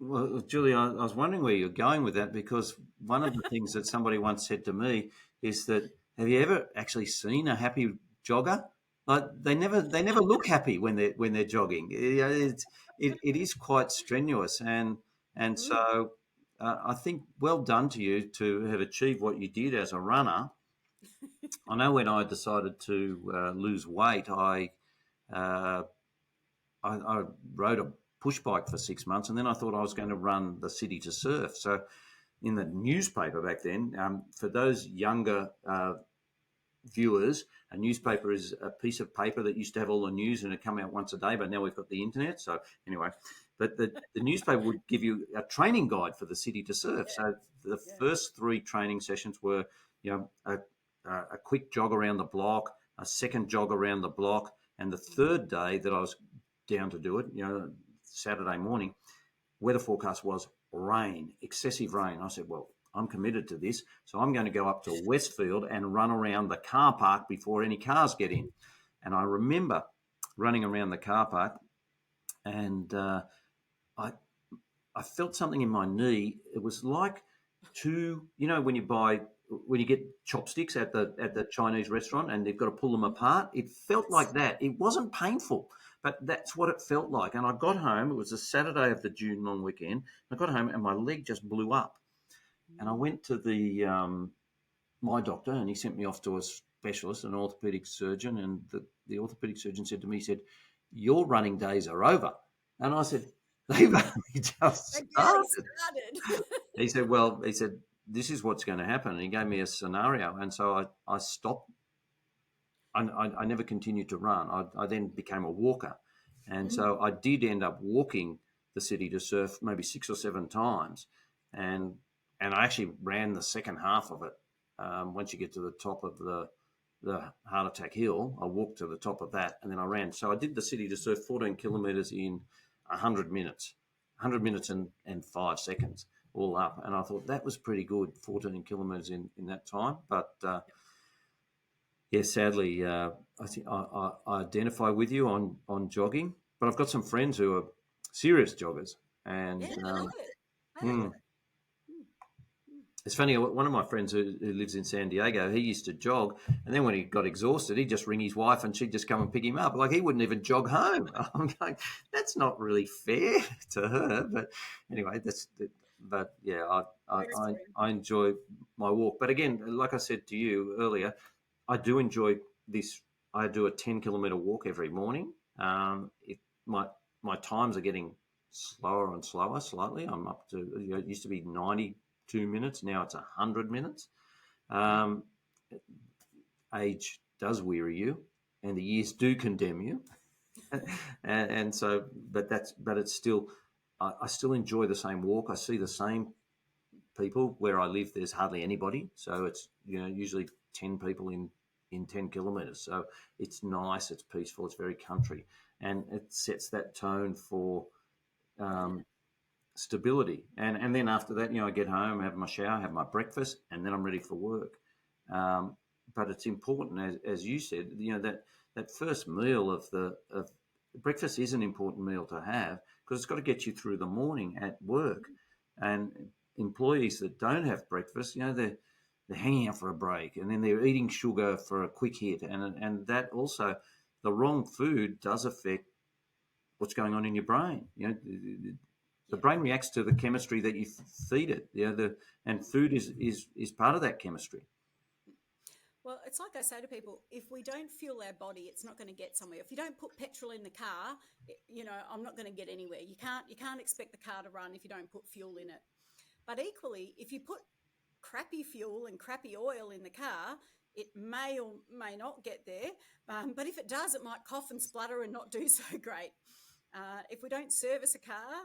Well, Julie, I was wondering where you're going with that, because one of the things that somebody once said to me is that, have you ever actually seen a happy jogger? Like they never look happy when they're jogging. It is quite strenuous, and so I think well done to you to have achieved what you did as a runner. I know when I decided to lose weight, I rode a push bike for 6 months, and then I thought I was going to run the City to Surf. So in the newspaper back then, for those younger viewers, a newspaper is a piece of paper that used to have all the news and it come out once a day, but now we've got the internet. So anyway, but the newspaper would give you a training guide for the City to Surf. So the first 3 training sessions were, a quick jog around the block, a second jog around the block, and the third day that I was down to do it, Saturday morning, weather forecast was rain, excessive rain. I said, well, I'm committed to this, so I'm going to go up to Westfield and run around the car park before any cars get in. And I remember running around the car park, and I felt something in my knee. It was like when you get chopsticks at the Chinese restaurant and they've got to pull them apart. It felt like that. It wasn't painful, but that's what it felt like. And I got home. It was a Saturday of the June long weekend. I got home and my leg just blew up. And I went to my doctor, and he sent me off to a specialist, an orthopedic surgeon. And the orthopedic surgeon said to me, he said, "Your running days are over." And I said, "They've only just started." He said, "This is what's going to happen." And he gave me a scenario. And so I stopped. I never continued to run. I then became a walker. And so I did end up walking the City to Surf maybe 6 or 7 times. And I actually ran the second half of it. Once you get to the top of the Heart Attack Hill, I walked to the top of that and then I ran. So I did the City to Surf 14 kilometres in 100 minutes, 100 minutes and 5 seconds all up. And I thought that was pretty good, 14 kilometres in that time. But sadly, I think I identify with you on jogging, but I've got some friends who are serious joggers. And it's funny, one of my friends who lives in San Diego, he used to jog, and then when he got exhausted, he'd just ring his wife and she'd just come and pick him up. Like, he wouldn't even jog home. I'm going, that's not really fair to her. But anyway, I enjoy my walk. But again, like I said to you earlier, I do enjoy this. I do a 10-kilometre walk every morning. My times are getting slower and slower slightly. I'm up to, it used to be 92 minutes. Now it's 100 minutes. Age does weary you and the years do condemn you. and so, but it's still, I still enjoy the same walk. I see the same people. Where I live, there's hardly anybody. So it's, usually 10 people in 10 kilometres. So it's nice, it's peaceful, it's very country. And it sets that tone for stability. And then after that, I get home, have my shower, have my breakfast, and then I'm ready for work. But it's important, as you said, that first meal of breakfast is an important meal to have, because it's got to get you through the morning at work. And employees that don't have breakfast, they're hanging out for a break, and then they're eating sugar for a quick hit. And that also, the wrong food does affect what's going on in your brain. The brain reacts to the chemistry that you feed it. And food is part of that chemistry. Well, it's like I say to people, if we don't fuel our body, it's not going to get somewhere. If you don't put petrol in the car, I'm not going to get anywhere. You can't expect the car to run if you don't put fuel in it. But equally, if you put crappy fuel and crappy oil in the car, it may or may not get there. But if it does, it might cough and splutter and not do so great. If we don't service a car,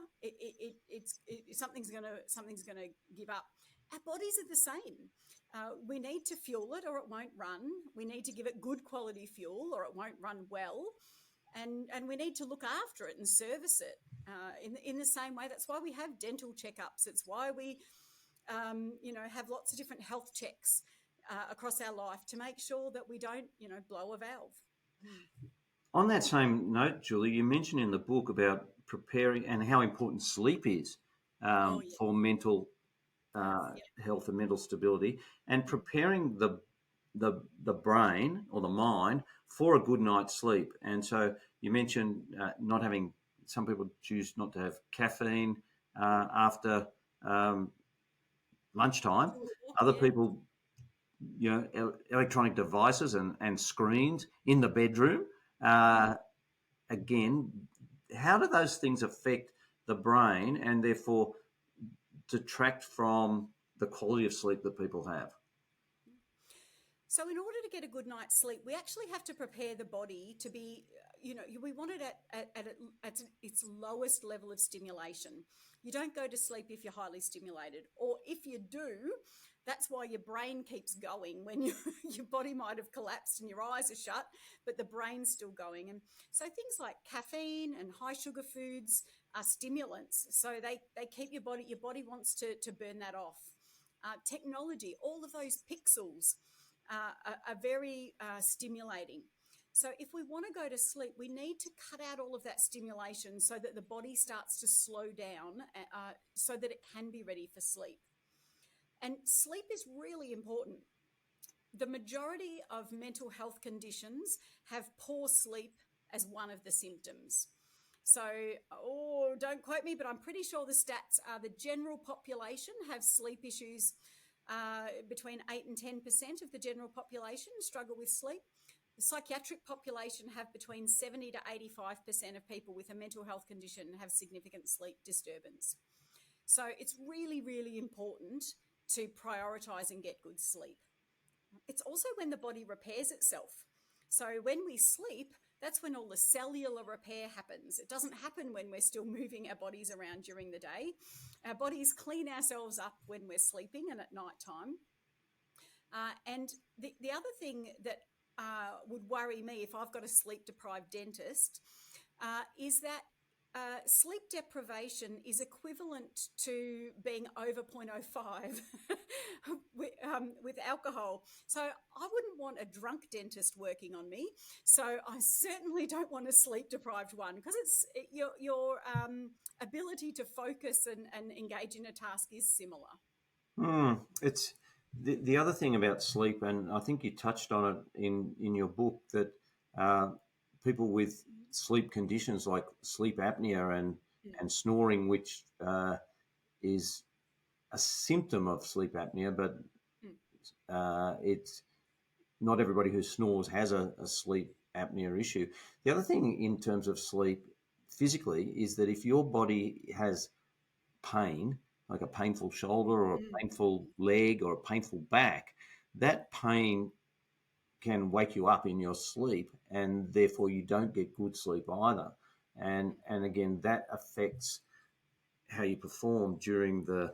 something's going to give up. Our bodies are the same. We need to fuel it or it won't run. We need to give it good quality fuel or it won't run well. And we need to look after it and service it in the same way. That's why we have dental checkups. It's why we, have lots of different health checks across our life to make sure that we don't, blow a valve. On that same note, Julie, you mentioned in the book about preparing and how important sleep is for mental health and mental stability, and preparing the brain or the mind for a good night's sleep. And so you mentioned not having. Some people choose not to have caffeine after lunchtime. Other people, electronic devices and screens in the bedroom. Again, how do those things affect the brain and therefore detract from the quality of sleep that people have? So in order to get a good night's sleep, we actually have to prepare the body to be, we want it at its lowest level of stimulation. You don't go to sleep if you're highly stimulated, or if you do, that's why your brain keeps going when your body might have collapsed and your eyes are shut, but the brain's still going. And so things like caffeine and high sugar foods are stimulants. So they keep your body wants to burn that off. Technology, all of those pixels are very stimulating. So if we want to go to sleep, we need to cut out all of that stimulation so that the body starts to slow down so that it can be ready for sleep. And sleep is really important. The majority of mental health conditions have poor sleep as one of the symptoms. So, don't quote me, but I'm pretty sure the stats are the general population have sleep issues. Between 8 and 10% of the general population struggle with sleep. The psychiatric population have between 70 to 85% of people with a mental health condition have significant sleep disturbance. So it's really, really important to prioritise and get good sleep. It's also when the body repairs itself. So when we sleep, that's when all the cellular repair happens. It doesn't happen when we're still moving our bodies around during the day. Our bodies clean ourselves up when we're sleeping and at night time. And the other thing that would worry me if I've got a sleep-deprived dentist is that sleep deprivation is equivalent to being over 0.05 with alcohol. So I wouldn't want a drunk dentist working on me. So I certainly don't want a sleep-deprived one, because your ability to focus and engage in a task is similar. It's the other thing about sleep, and I think you touched on it in your book, that people with sleep conditions like sleep apnea and snoring, which is a symptom of sleep apnea, but it's not everybody who snores has a sleep apnea issue. The other thing in terms of sleep physically is that if your body has pain, like a painful shoulder or a painful leg or a painful back, that pain can wake you up in your sleep, and therefore you don't get good sleep either. And again, that affects how you perform during the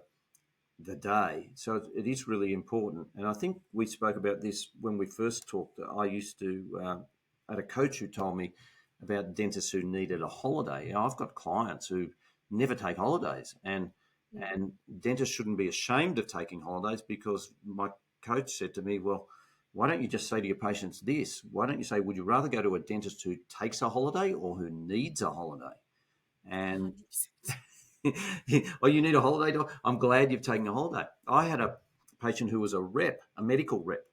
day. So it is really important. And I think we spoke about this when we first talked. I used to, I had a coach who told me about dentists who needed a holiday. I've got clients who never take holidays, and dentists shouldn't be ashamed of taking holidays, because my coach said to me, well, why don't you just say to your patients this? Why don't you say, would you rather go to a dentist who takes a holiday or who needs a holiday? And oh, you need a holiday? I'm glad you've taken a holiday. I had a patient who was a medical rep.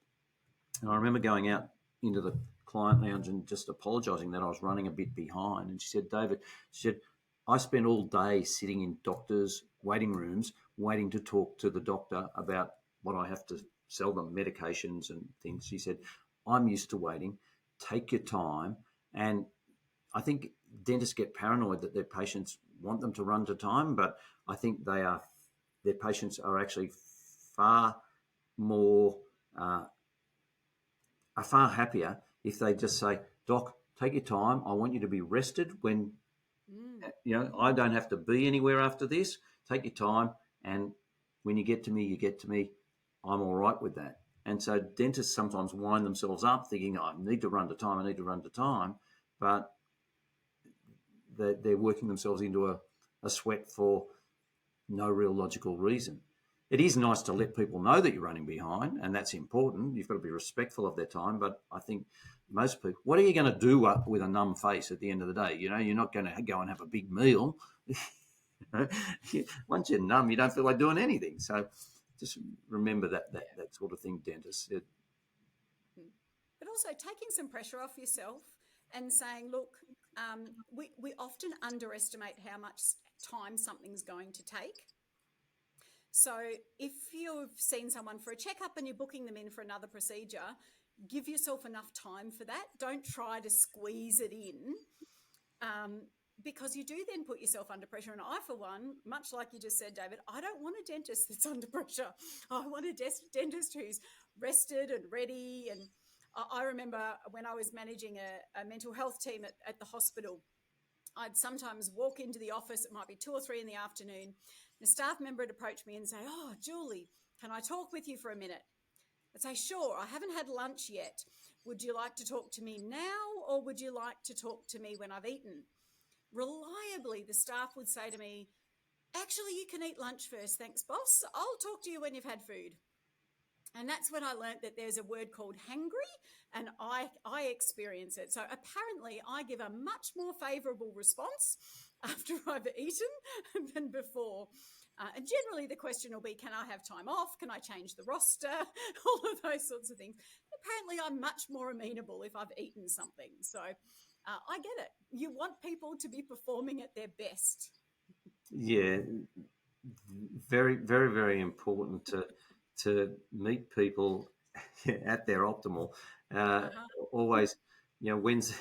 And I remember going out into the client lounge and just apologising that I was running a bit behind. And she said, David, I spent all day sitting in doctors' waiting rooms waiting to talk to the doctor about what I have to sell them, medications and things. She said, I'm used to waiting. Take your time. And I think dentists get paranoid that their patients want them to run to time, but I think their patients are actually far more, are far happier if they just say, Doc, take your time. I want you to be rested when, I don't have to be anywhere after this. Take your time. And when you get to me, you get to me. I'm all right with that. And so dentists sometimes wind themselves up thinking, I need to run to time. I need to run to time. But they're working themselves into a sweat for no real logical reason. It is nice to let people know that you're running behind, and that's important. You've got to be respectful of their time. But I think most people, what are you going to do with a numb face at the end of the day? You're not going to go and have a big meal. Once you're numb, you don't feel like doing anything. So just remember that sort of thing, dentists. But also taking some pressure off yourself and saying, look, we often underestimate how much time something's going to take. So if you've seen someone for a checkup and you're booking them in for another procedure, give yourself enough time for that. Don't try to squeeze it in, because you do then put yourself under pressure. And I, for one, much like you just said, David, I don't want a dentist that's under pressure. I want a dentist who's rested and ready. And I remember when I was managing a mental health team at the hospital, I'd sometimes walk into the office, it might be 2 or 3 in the afternoon, and a staff member would approach me and say, oh, Julie, can I talk with you for a minute? I'd say, sure, I haven't had lunch yet. Would you like to talk to me now, or would you like to talk to me when I've eaten? Reliably, the staff would say to me, actually, you can eat lunch first, thanks, boss. I'll talk to you when you've had food. And that's when I learned that there's a word called hangry, and I experience it. So apparently I give a much more favourable response after I've eaten than before. And generally the question will be, can I have time off? Can I change the roster? All of those sorts of things. Apparently I'm much more amenable if I've eaten something. So I get it. You want people to be performing at their best. Yeah, very, very, very important to meet people at their optimal. Always, when's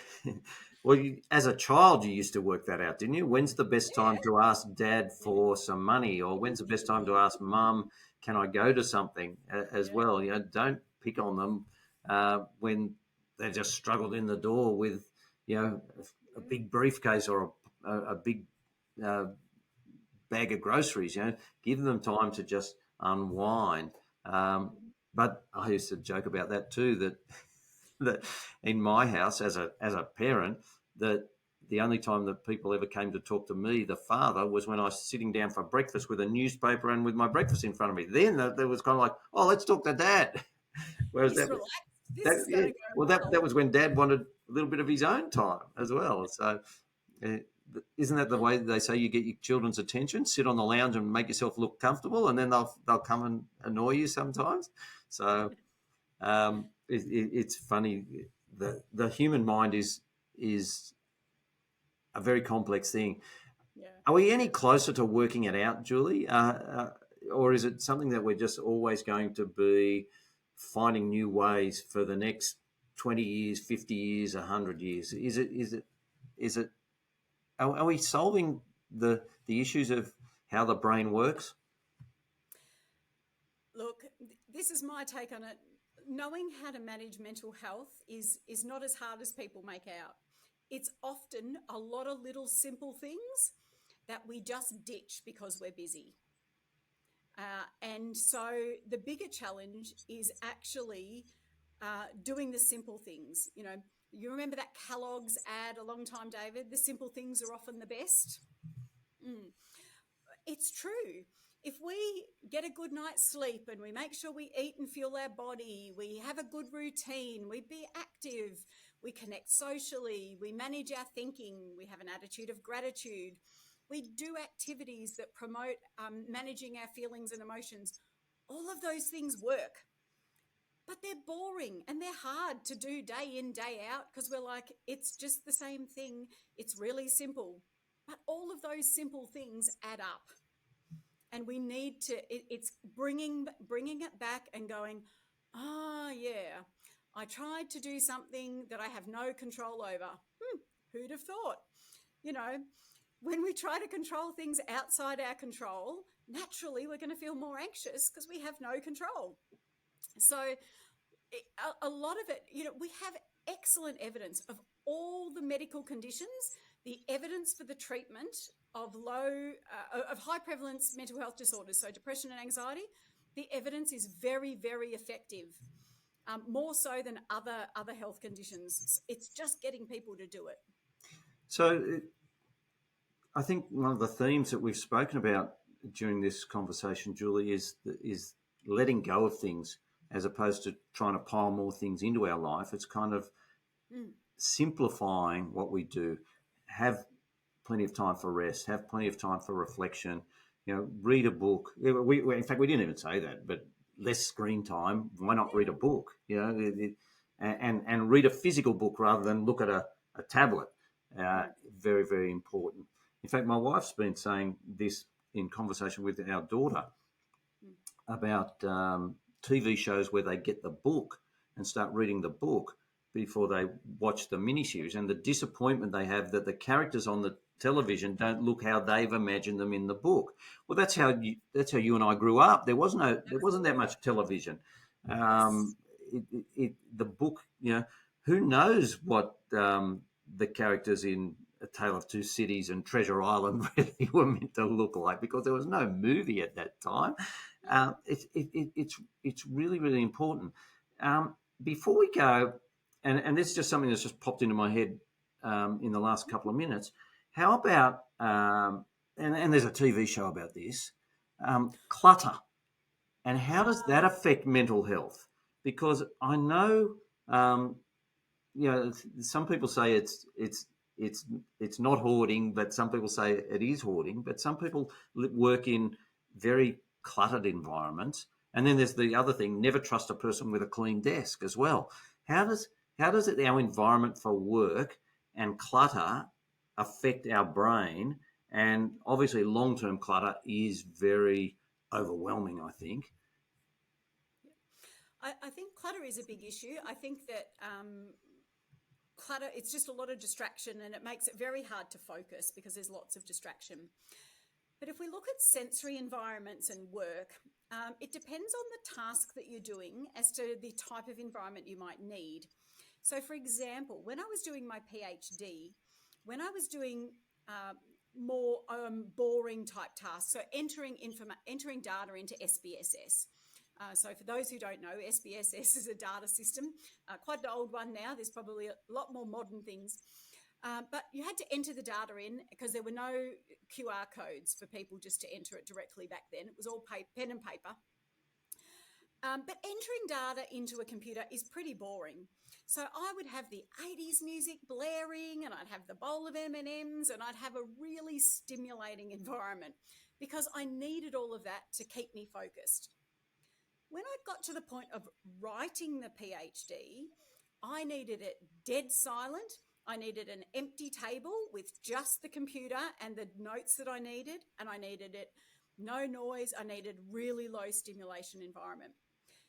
well, as a child, you used to work that out, didn't you? When's the best time to ask Dad for some money, or when's the best time to ask Mum, can I go to something as well? Don't pick on them when they just struggled in the door with, a big briefcase or a big bag of groceries. Give them time to just unwind. But I used to joke about that too, that in my house as a parent, that the only time that people ever came to talk to me, the father, was when I was sitting down for breakfast with a newspaper and with my breakfast in front of me. Then there was kind of like, oh, let's talk to Dad. Whereas that was when Dad wanted a little bit of his own time as well. So isn't that the way they say you get your children's attention? Sit on the lounge and make yourself look comfortable, and then they'll come and annoy you sometimes. So it's funny. The human mind is a very complex thing. Yeah. Are we any closer to working it out, Julie? Or is it something that we're just always going to be finding new ways for the next 20 years, 50 years, 100 years? Is it? Are we solving the issues of how the brain works? Look, this is my take on it. Knowing how to manage mental health is not as hard as people make out. It's often a lot of little simple things that we just ditch because we're busy. And so the bigger challenge is actually doing the simple things. You remember that Kellogg's ad a long time, David? The simple things are often the best. It's true. If we get a good night's sleep and we make sure we eat and fuel our body, we have a good routine, we be active, we connect socially, we manage our thinking, we have an attitude of gratitude, we do activities that promote managing our feelings and emotions, all of those things work. But they're boring and they're hard to do day in, day out, because we're like, it's just the same thing. It's really simple. But all of those simple things add up. And we need to, it's bringing it back and going, yeah, I tried to do something that I have no control over. Who'd have thought? You know, when we try to control things outside our control, naturally we're going to feel more anxious because we have no control. So a lot of it, we have excellent evidence of all the medical conditions, the evidence for the treatment of high prevalence mental health disorders, so depression and anxiety. The evidence is very, very effective, more so than other health conditions. It's just getting people to do it. So I think one of the themes that we've spoken about during this conversation, Julie, is letting go of things as opposed to trying to pile more things into our life. It's kind of simplifying what we do. Have plenty of time for rest. Have plenty of time for reflection. Read a book. In fact, we didn't even say that, but less screen time. Why not read a book? And read a physical book rather than look at a tablet. Very, very important. In fact, my wife's been saying this in conversation with our daughter about TV shows where they get the book and start reading the book before they watch the miniseries, and the disappointment they have that the characters on the television don't look how they've imagined them in the book. Well, that's how you and I grew up. There wasn't that much television. The book, who knows what the characters in A Tale of Two Cities and Treasure Island really were meant to look like, because there was no movie at that time. It's really, really important. Before we go, and this is just something that's just popped into my head in the last couple of minutes. How about, and there's a TV show about this, clutter, and how does that affect mental health? Because I know, some people say it's not hoarding, but some people say it is hoarding. But some people work in very cluttered environments, and then there's the other thing: never trust a person with a clean desk as well. How does our environment for work and clutter affect our brain? And obviously, long-term clutter is very overwhelming, I think. I think clutter is a big issue. I think that clutter, it's just a lot of distraction, and it makes it very hard to focus because there's lots of distraction. But if we look at sensory environments and work, it depends on the task that you're doing as to the type of environment you might need. So, for example, when I was doing my PhD, when I was doing more boring type tasks, so entering data into SPSS. So for those who don't know, SPSS is a data system, quite an old one now. There's probably a lot more modern things. But you had to enter the data in because there were no QR codes for people just to enter it directly back then. It was all pen and paper. But entering data into a computer is pretty boring. So I would have the 80s music blaring, and I'd have the bowl of M&Ms, and I'd have a really stimulating environment because I needed all of that to keep me focused. When I got to the point of writing the PhD, I needed it dead silent. I needed an empty table with just the computer and the notes that I needed, and I needed it no noise. I needed really low stimulation environment.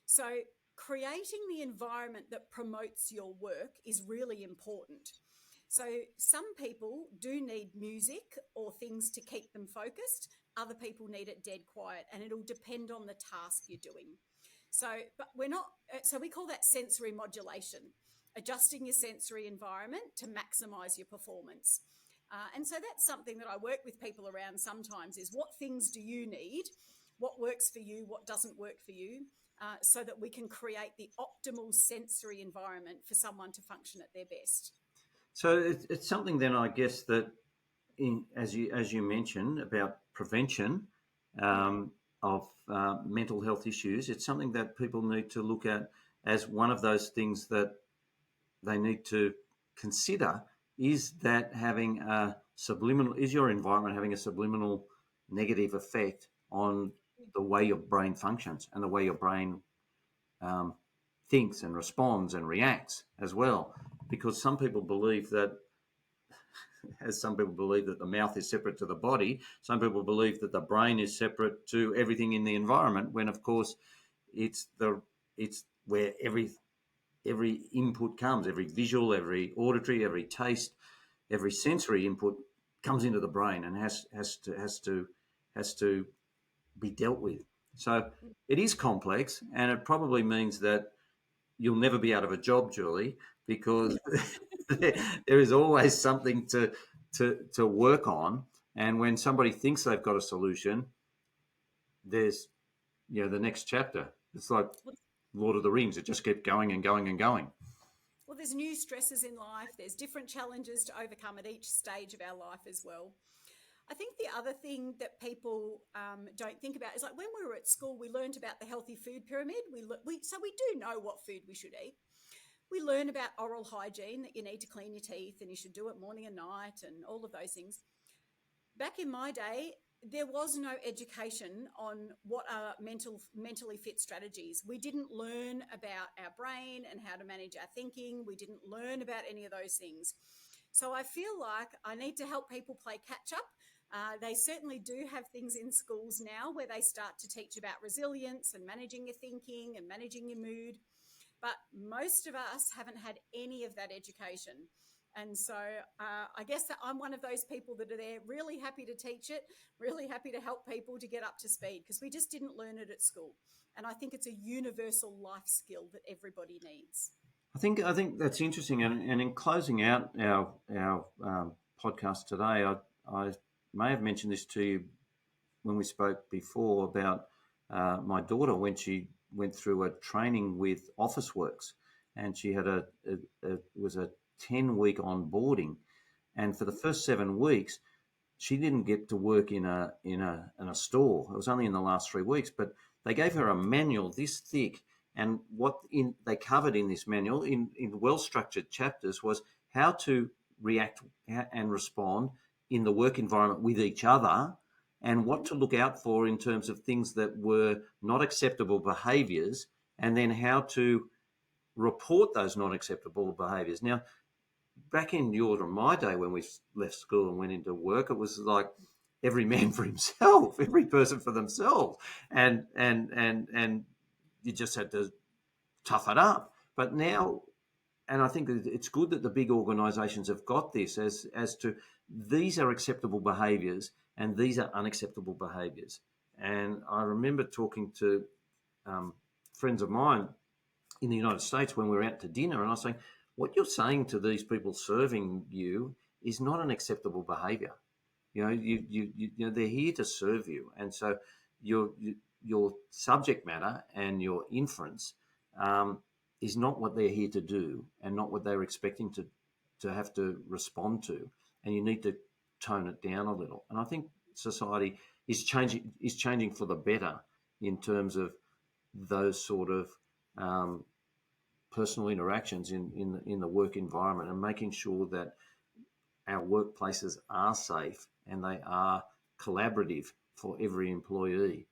So creating the environment that promotes your work is really important. So some people do need music or things to keep them focused. Other people need it dead quiet, and it'll depend on the task you're doing. So we call that sensory modulation, adjusting your sensory environment to maximize your performance. And so that's something that I work with people around sometimes is what things do you need? What works for you? What doesn't work for you? So that we can create the optimal sensory environment for someone to function at their best. So it's something then, I guess, that as you mentioned about prevention of mental health issues, it's something that people need to look at as one of those things that they need to consider. Is that having a subliminal? Is your environment having a subliminal negative effect on the way your brain functions and the way your brain thinks and responds and reacts as well? Because some people believe that as some people believe that the mouth is separate to the body, some people believe that the brain is separate to everything in the environment, when of course it's where every input comes, every visual, every auditory, every taste, every sensory input comes into the brain and has to be dealt with. So it is complex, and it probably means that you'll never be out of a job, Julie, because there is always something to work on. And when somebody thinks they've got a solution, there's the next chapter. It's like Lord of the Rings. It just kept going and going and going. Well, there's new stresses in life. There's different challenges to overcome at each stage of our life as well. I think the other thing that people don't think about is, like, when we were at school, we learned about the healthy food pyramid. So we do know what food we should eat. We learn about oral hygiene, that you need to clean your teeth and you should do it morning and night and all of those things. Back in my day, there was no education on what are mentally fit strategies. We didn't learn about our brain and how to manage our thinking. We didn't learn about any of those things. So I feel like I need to help people play catch up. They certainly do have things in schools now where they start to teach about resilience and managing your thinking and managing your mood. But most of us haven't had any of that education. And so I guess that I'm one of those people that are there, really happy to teach it, really happy to help people to get up to speed, because we just didn't learn it at school. And I think it's a universal life skill that everybody needs. I think that's interesting. And in closing out our podcast today, I may have mentioned this to you when we spoke before about my daughter when she went through a training with Officeworks, and she had it was a 10-week onboarding, and for the first 7 weeks she didn't get to work in a store. It was only in the last 3 weeks, but they gave her a manual this thick, and what they covered in this manual in well-structured chapters was how to react and respond in the work environment with each other, and what to look out for in terms of things that were not acceptable behaviours, and then how to report those not acceptable behaviours. Now, back in yours or my day, when we left school and went into work, it was like every man for himself, every person for themselves, and you just had to tough it up. But now, and I think that it's good that the big organisations have got this as to these are acceptable behaviours and these are unacceptable behaviours. And I remember talking to friends of mine in the United States when we were out to dinner, and I was saying, what you're saying to these people serving you is not an acceptable behaviour. You know, they're here to serve you, and so your subject matter and your inference is not what they're here to do, and not what they're expecting to have to respond to. And you need to tone it down a little. And I think society is changing for the better in terms of those sort of personal interactions in the work environment, and making sure that our workplaces are safe and they are collaborative for every employee.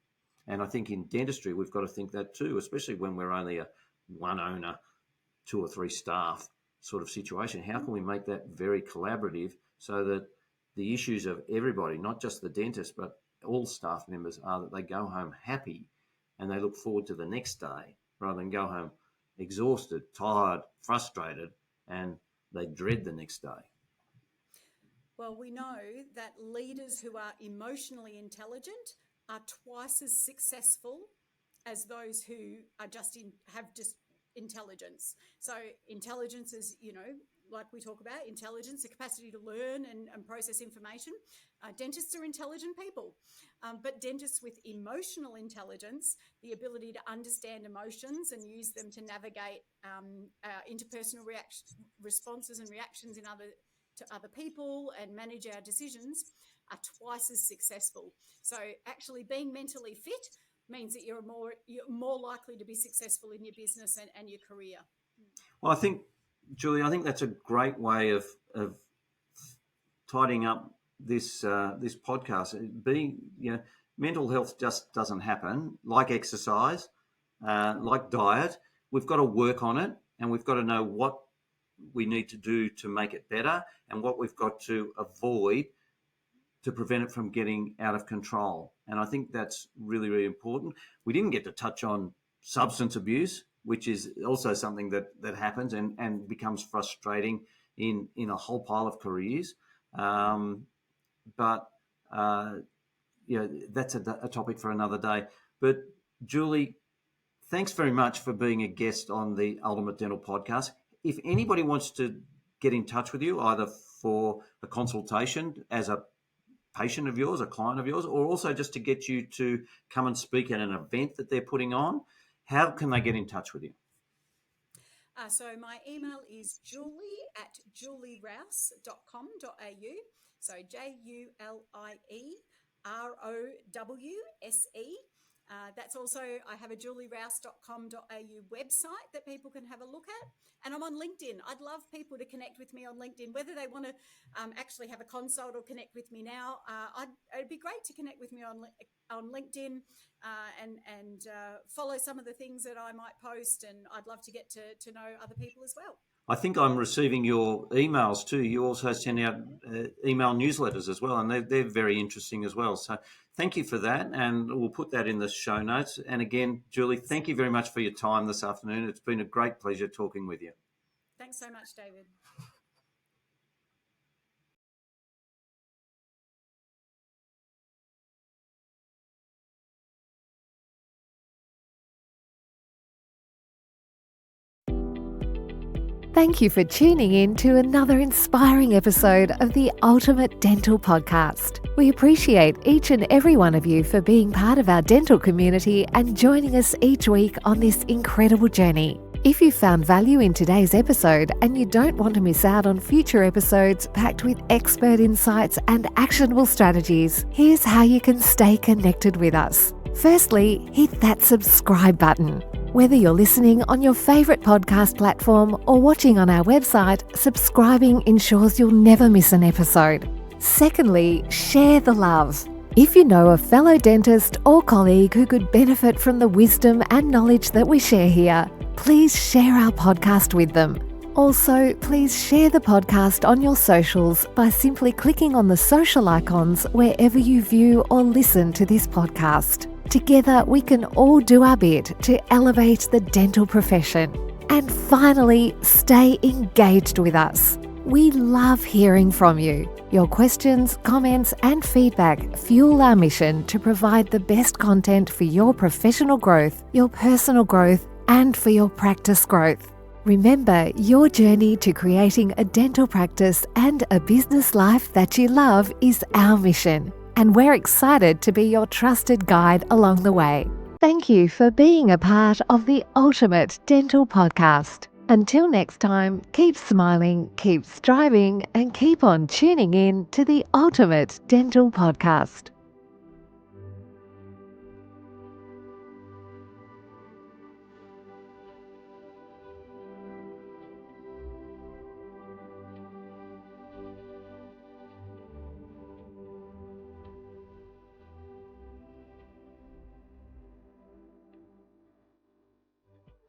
And I think in dentistry, we've got to think that too, especially when we're only a one owner, 2 or 3 staff sort of situation. How can we make that very collaborative so that the issues of everybody, not just the dentist, but all staff members, are that they go home happy and they look forward to the next day, rather than go home exhausted, tired, frustrated, and they dread the next day. Well, we know that leaders who are emotionally intelligent are twice as successful as those who are have intelligence. So intelligence is, like we talk about, intelligence, the capacity to learn and process information. Dentists are intelligent people, but dentists with emotional intelligence, the ability to understand emotions and use them to navigate interpersonal responses and reactions to other people and manage our decisions, are twice as successful. So actually being mentally fit means that you're more likely to be successful in your business and your career. Well, I think, Julie, that's a great way of tidying up this podcast. Mental health just doesn't happen. Like exercise, like diet, we've got to work on it, and we've got to know what we need to do to make it better and what we've got to avoid to prevent it from getting out of control. And I think that's really, really important. We didn't get to touch on substance abuse, which is also something that happens and becomes frustrating in a whole pile of careers. But that's a topic for another day. But Julie, thanks very much for being a guest on the Ultimate Dental Podcast. If anybody wants to get in touch with you, either for a consultation as a patient of yours, a client of yours, or also just to get you to come and speak at an event that they're putting on, how can they get in touch with you? So my email is julie@julierowse.com.au. So JULIEROWSE. That's also, I have a julierowse.com.au website that people can have a look at. And I'm on LinkedIn. I'd love people to connect with me on LinkedIn, whether they want to actually have a consult or connect with me now. It'd be great to connect with me on LinkedIn and follow some of the things that I might post. And I'd love to get to know other people as well. I think I'm receiving your emails too. You also send out email newsletters as well, and they're very interesting as well. So thank you for that, and we'll put that in the show notes. And again, Julie, thank you very much for your time this afternoon. It's been a great pleasure talking with you. Thanks so much, David. Thank you for tuning in to another inspiring episode of the Ultimate Dental Podcast. We appreciate each and every one of you for being part of our dental community and joining us each week on this incredible journey. If you found value in today's episode and you don't want to miss out on future episodes packed with expert insights and actionable strategies, here's how you can stay connected with us. Firstly, hit that subscribe button. Whether you're listening on your favourite podcast platform or watching on our website, subscribing ensures you'll never miss an episode. Secondly, share the love. If you know a fellow dentist or colleague who could benefit from the wisdom and knowledge that we share here, please share our podcast with them. Also, please share the podcast on your socials by simply clicking on the social icons wherever you view or listen to this podcast. Together, we can all do our bit to elevate the dental profession. And finally, stay engaged with us. We love hearing from you. Your questions, comments, and feedback fuel our mission to provide the best content for your professional growth, your personal growth, and for your practice growth. Remember, your journey to creating a dental practice and a business life that you love is our mission, and we're excited to be your trusted guide along the way. Thank you for being a part of the Ultimate Dental Podcast. Until next time, keep smiling, keep striving, and keep on tuning in to the Ultimate Dental Podcast.